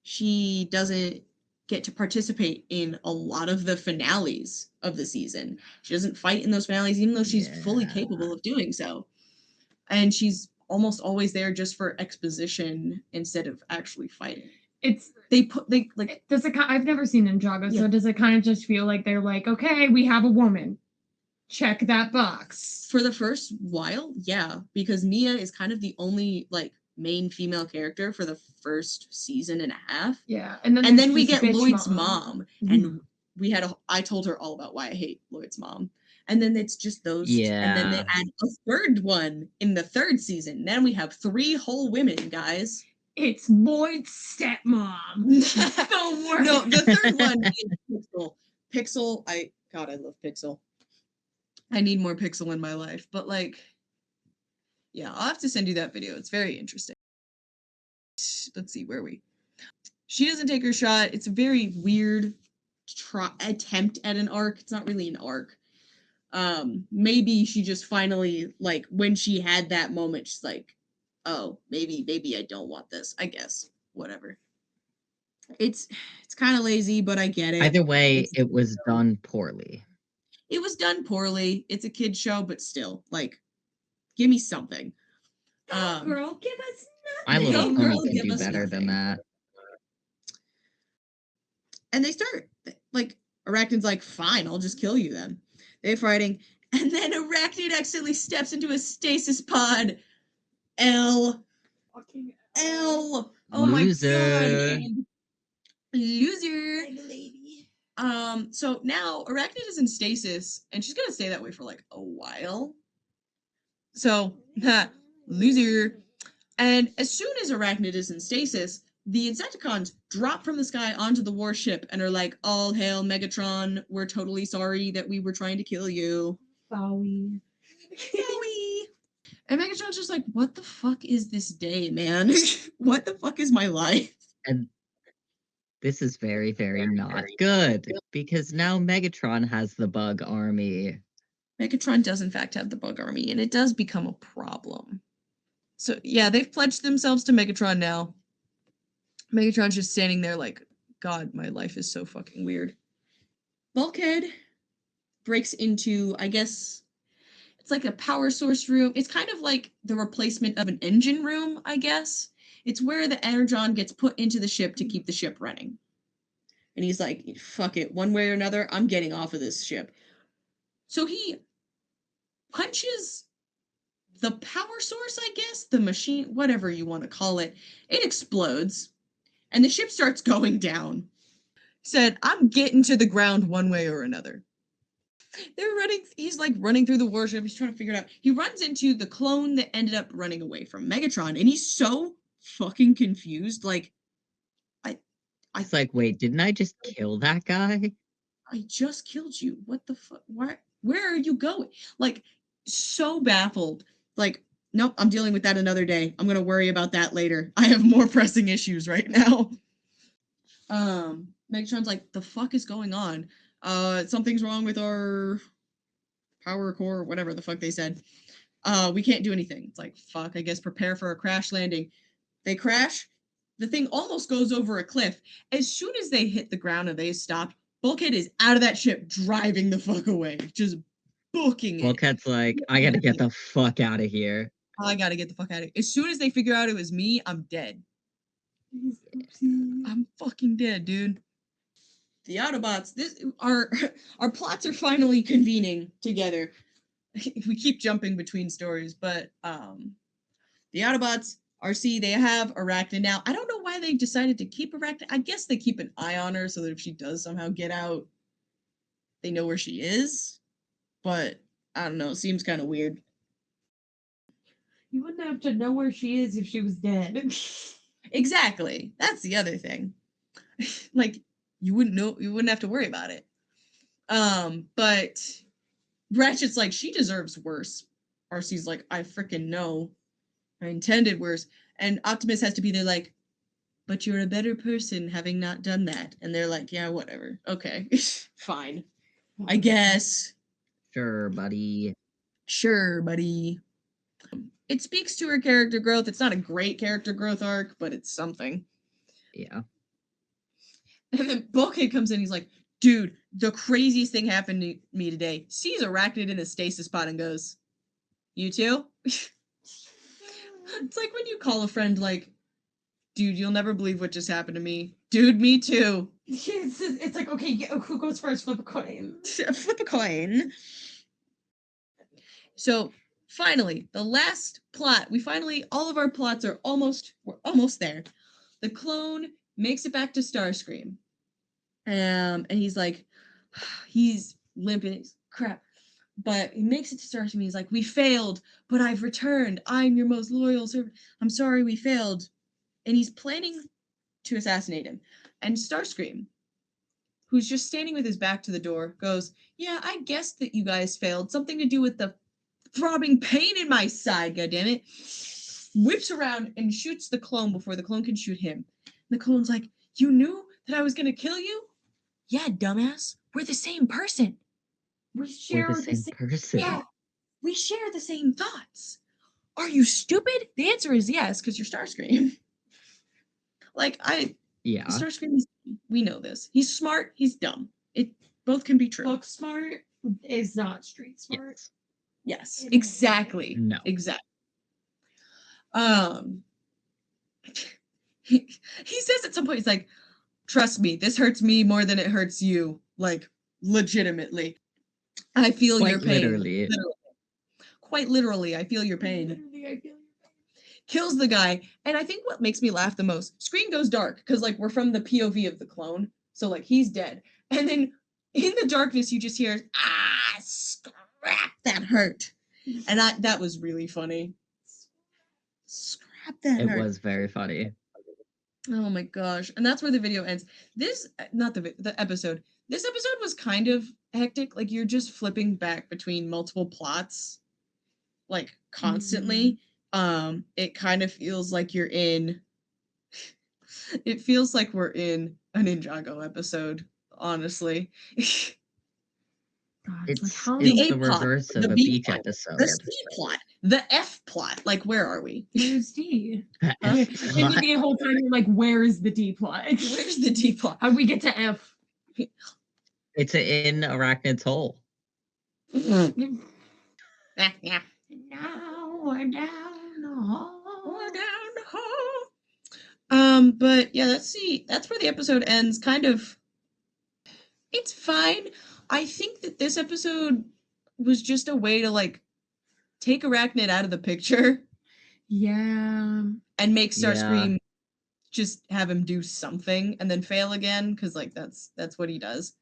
she doesn't get to participate in a lot of the finales of the season. She doesn't fight in those finales, even though she's fully capable of doing so. And she's almost always there just for exposition instead of actually fighting. Does it? I've never seen Ninjago, so does it kind of just feel like they're like, okay, we have a woman, check that box? For the first while, yeah, because Nia is kind of the only like main female character for the first season and a half. Yeah, and then we get Lloyd's mom, and I told her all about why I hate Lloyd's mom. And then it's just those, and then they add a third one in the 3rd season. Then we have 3 whole women, guys. It's Lloyd's stepmom. The worst. No, the 3rd one is Pixel. Pixel, I love Pixel. I need more Pixel in my life, but like, yeah, I'll have to send you that video. It's very interesting. Let's see, where are we? She doesn't take her shot. It's a very weird attempt at an arc. It's not really an arc. Maybe she just finally, like, when she had that moment, she's like, oh, maybe I don't want this. I guess. Whatever. It's kind of lazy, but I get it. Either way, it was done poorly. It was done poorly. It's a kid's show, but still, like, give me something. Girl, give us nothing. My Little Pony can do better than that. And they start, like, Arachnid's like, fine, I'll just kill you then. They're fighting, and then Arachnid accidentally steps into a stasis pod. Fucking L. Oh Loser. My god. Loser. So now Arachnid is in stasis, and she's gonna stay that way for like a while. So, loser. And as soon as Arachnid is in stasis, the Insecticons drop from the sky onto the warship and are like, all hail Megatron, we're totally sorry that we were trying to kill you. Sorry. And Megatron's just like, what the fuck is this day, man? What the fuck is my life? And this is very, very not good, because now Megatron has the bug army. Megatron does in fact have the bug army, and it does become a problem. So yeah, they've pledged themselves to Megatron now. Megatron's just standing there like, God, my life is so fucking weird. Bulkhead breaks into, I guess, it's like a power source room. It's kind of like the replacement of an engine room, I guess. It's where the energon gets put into the ship to keep the ship running. And he's like, fuck it, one way or another, I'm getting off of this ship. So he punches the power source, I guess, the machine, whatever you want to call it. It explodes, and the ship starts going down. Said, I'm getting to the ground one way or another. They're running, he's like running through the warship, he's trying to figure it out. He runs into the clone that ended up running away from Megatron, and he's so fucking confused, like, It's like, wait, didn't I just kill that guy? I just killed you. What the fuck? Where are you going? Like, so baffled. Like, nope, I'm dealing with that another day. I'm gonna worry about that later. I have more pressing issues right now. Megatron's like, the fuck is going on? Something's wrong with our power core, whatever the fuck they said. We can't do anything. It's like, fuck, I guess prepare for a crash landing. They crash. The thing almost goes over a cliff. As soon as they hit the ground and they stop, Bulkhead is out of that ship, driving the fuck away, just booking it. Bulkhead's like, I gotta get the fuck out of here. I gotta get the fuck out of here. As soon as they figure out it was me, I'm dead. I'm fucking dead, dude. The Autobots, our plots are finally convening together. We keep jumping between stories, but the Autobots RC, they have Arachne now. I don't know why they decided to keep Arachne. I guess they keep an eye on her so that if she does somehow get out, they know where she is. But I don't know. It seems kind of weird. You wouldn't have to know where she is if she was dead. Exactly. That's the other thing. Like, you wouldn't know. You wouldn't have to worry about it. But Ratchet's like, she deserves worse. RC's like, I freaking know. I intended worse. And Optimus has to be there like, but you're a better person having not done that. And they're like, yeah, whatever. Okay. Fine. I guess. Sure, buddy. Sure, buddy. It speaks to her character growth. It's not a great character growth arc, but it's something. Yeah. And then Bulkhead comes in, he's like, dude, the craziest thing happened to me today. Sees Arachnid in a stasis pod and goes, you too? It's like when you call a friend like, dude, you'll never believe what just happened to me. Dude, me too. It's like, okay, who goes first? Flip a coin. Flip a coin. So finally, the last plot. All of our plots are we're almost there. The clone makes it back to Starscream. And he's like, he's limping, crap. But he makes it to Starscream. He's like, we failed, but I've returned. I'm your most loyal servant. I'm sorry we failed. And he's planning to assassinate him. And Starscream, who's just standing with his back to the door, goes, yeah, I guessed that you guys failed. Something to do with the throbbing pain in my side, goddammit. Whips around and shoots the clone before the clone can shoot him. And the clone's like, you knew that I was going to kill you? Yeah, dumbass. We're the same person. We share We're the same person. Yeah, we share the same thoughts. Are you stupid? The answer is yes, because you're Starscream. Yeah. Starscream, we know this. He's smart, he's dumb. It both can be true. Book smart is not street smart. Yes, exactly. No. Exactly. He says at some point, he's like, trust me, this hurts me more than it hurts you. Like, legitimately. I feel your pain. Literally. Quite literally, I feel your pain. Literally, I feel your pain. Kills the guy. And I think what makes me laugh the most, screen goes dark, because like we're from the POV of the clone. So like he's dead. And then in the darkness you just hear, scrap, that hurt. And that was really funny. Scrap, that hurt. It was very funny. Oh my gosh. And that's where the video ends. The episode. This episode was kind of hectic. Like you're just flipping back between multiple plots like constantly. Mm-hmm. It kind of feels like we're in a Ninjago episode, honestly. God, it's the reverse of a beach episode. The C plot, the F plot. Like, where are we? Where's D? And the whole time you're like, where is the D plot? Where's the D plot? How do we get to F? It's in Arachnid's hole. Yeah. Now we're down the hall. We're down the hall. But yeah, that's where the episode ends. Kind of. It's fine. I think that this episode was just a way to like take Arachnid out of the picture. Yeah. And make Starscream just have him do something and then fail again, because like that's what he does.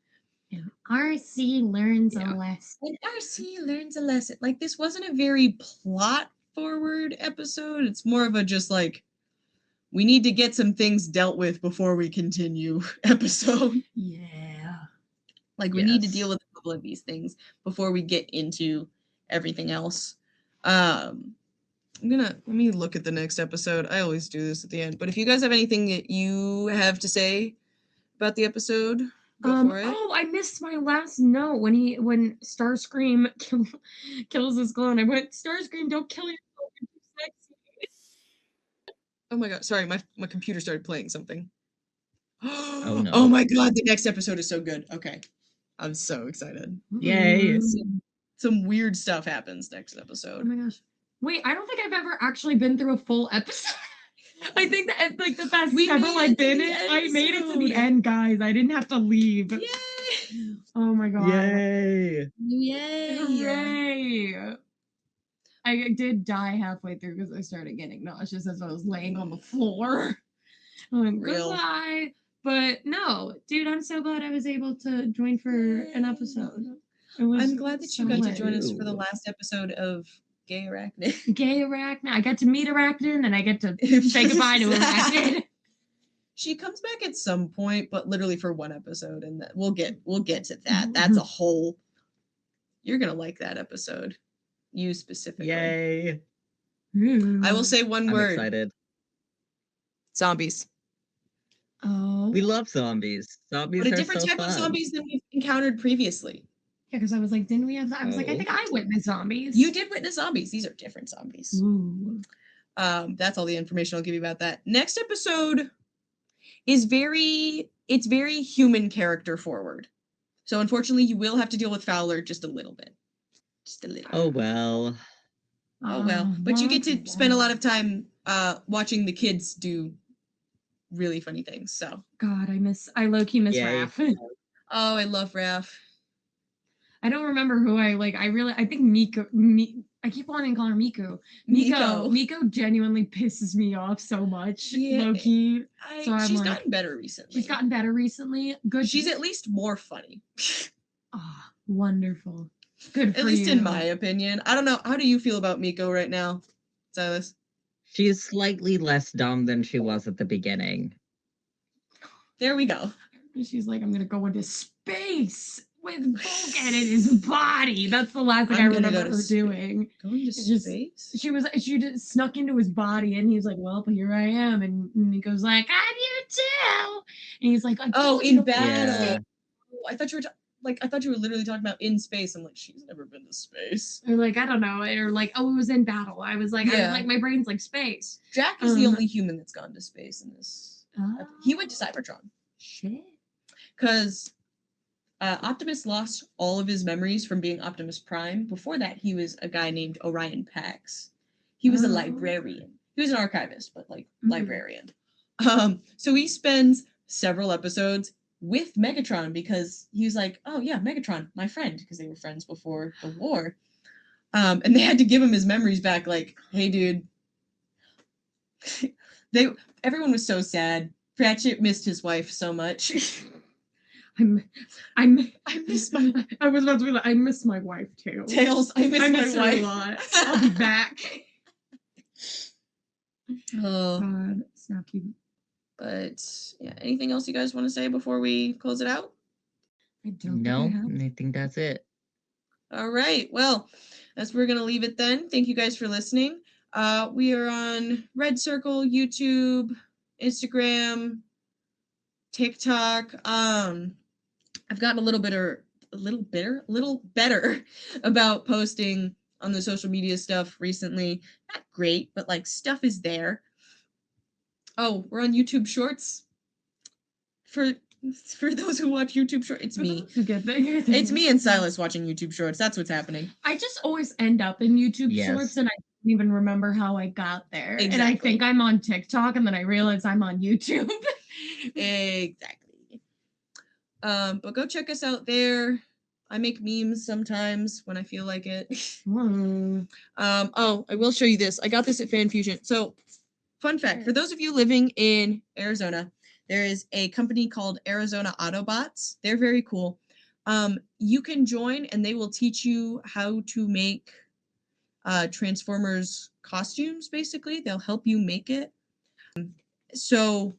Yeah. RC learns a lesson. And RC learns a lesson. Like, this wasn't a very plot forward episode. It's more of a just like, we need to get some things dealt with before we continue episode. Yeah. Like, we need to deal with a couple of these things before we get into everything else. Let me look at the next episode. I always do this at the end. But if you guys have anything that you have to say about the episode, go for it. Oh, I missed my last note when Starscream kills his clone. I went, Starscream, don't kill yourself. You're too sexy. Oh my god, sorry, my computer started playing something. Oh no. Oh my god, the next episode is so good. Okay. I'm so excited. Yay. Some weird stuff happens next episode. Oh my gosh. Wait, I don't think I've ever actually been through a full episode. I think that like the best ever I've been in. I made it to the end, guys. I didn't have to leave. Yay! Oh my god. Yay! Yay! Hooray! I did die halfway through because I started getting nauseous as I was laying on the floor. I'm like, Real. goodbye. But no, dude, I'm so glad I was able to join for an episode. It was I'm glad that you so got to lit. join us for the Ooh. last episode of Gay Arachnid. Gay Arachnid. I got to meet Arachnid and I get to say goodbye to Arachnid. She comes back at some point, but literally for one episode, and we'll get to that. That's a whole. You're gonna like that episode, you specifically. Yay! I will say one I'm word: excited. zombies. Oh. We love zombies. Zombies But a are different so type fun. of zombies than we've encountered previously. Yeah, because I was like, didn't we have that? I was like, I Oh. think I witnessed zombies. You did witness zombies. These are different zombies. Ooh. That's all the information I'll give you about that. Next episode is very human character forward. So unfortunately, you will have to deal with Fowler just a little bit. Just a little. Oh well. Oh well. But you get to spend a lot of time watching the kids do really funny things. So God, I low-key miss Yay. Raph. oh, I love Raph. I don't remember who I think Miko. I keep wanting to call her Miku. Miko genuinely pisses me off so much. Yeah, Low key. So I'm she's like- gotten better recently. She's gotten better recently. Good. She's at least more funny. Oh, wonderful. Good for At least you. in my opinion. I don't know. How do you feel about Miko right now, Silas? She's slightly less dumb than she was at the beginning. There we go. She's like, I'm gonna go into space with Vulcan in his body. That's the last thing I'm I gonna remember go to her space. doing. Going to It's just- space? She just snuck into his body, and he's like, "Well, but here I am." And Nico's like, "I'm you too." And he's like, "I Oh, told you in to battle. Yeah. I thought you were I thought you were literally talking about in space. I'm like, she's never been to space. Or like, I don't know, or like, oh, it was in battle. I was like, Yeah. my brain's like space. Jack is the Um, only human that's gone to space in this. Oh, He went to Cybertron shit. because Optimus lost all of his memories from being Optimus Prime. Before that, he was a guy named Orion Pax. He was a Oh. librarian. He was an archivist, but like Mhm. librarian. So he spends several episodes with Megatron because he was like, oh yeah, Megatron, my friend, because they were friends before the war. And they had to give him his memories back, like, hey dude. Everyone was so sad. Pratchett missed his wife so much. I miss my I was about to be like, I miss my wife too. Tails. I miss I my miss her a wife. lot. I'll be back. Oh, God, Snappy. but yeah, anything else you guys want to say before we close it out? I don't No, think I have. I think that's it. All right. Well, that's where we're gonna leave it then. Thank you guys for listening. We are on Red Circle, YouTube, Instagram, TikTok. I've gotten a little better about posting on the social media stuff recently. Not great, but like stuff is there. Oh, we're on YouTube Shorts. For those who watch YouTube Shorts, it's me. It's a good thing. It's me and Silas watching YouTube Shorts. That's what's happening. I just always end up in YouTube Yes. Shorts, and I don't even remember how I got there. And I Exactly. think I'm on TikTok, and then I realize I'm on YouTube. Exactly. But go check us out there. I make memes sometimes when I feel like it. Whoa. Oh, I will show you this. I got this at Fan Fusion. So, fun fact, for those of you living in Arizona, there is a company called Arizona Autobots. They're very cool. You can join and they will teach you how to make Transformers costumes, basically. They'll help you make it. So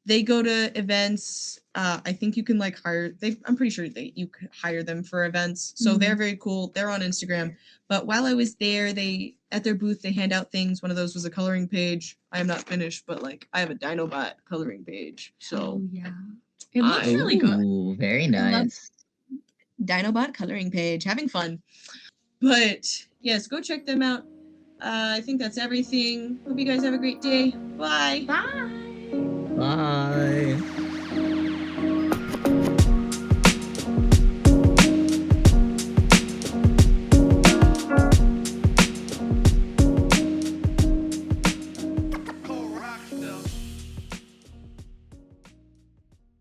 they go to events. I think you can like hire. I'm pretty sure that you could hire them for events. So they're very cool. They're on Instagram. But while I was there, at their booth they hand out things. One of those was a coloring page. I am not finished, but like I have a Dinobot coloring page. So Oh, yeah. It looks really good. Ooh, very I love- nice. Dinobot coloring page, having fun. But yes, go check them out. I think that's everything. Hope you guys have a great day. Bye. Bye. Bye.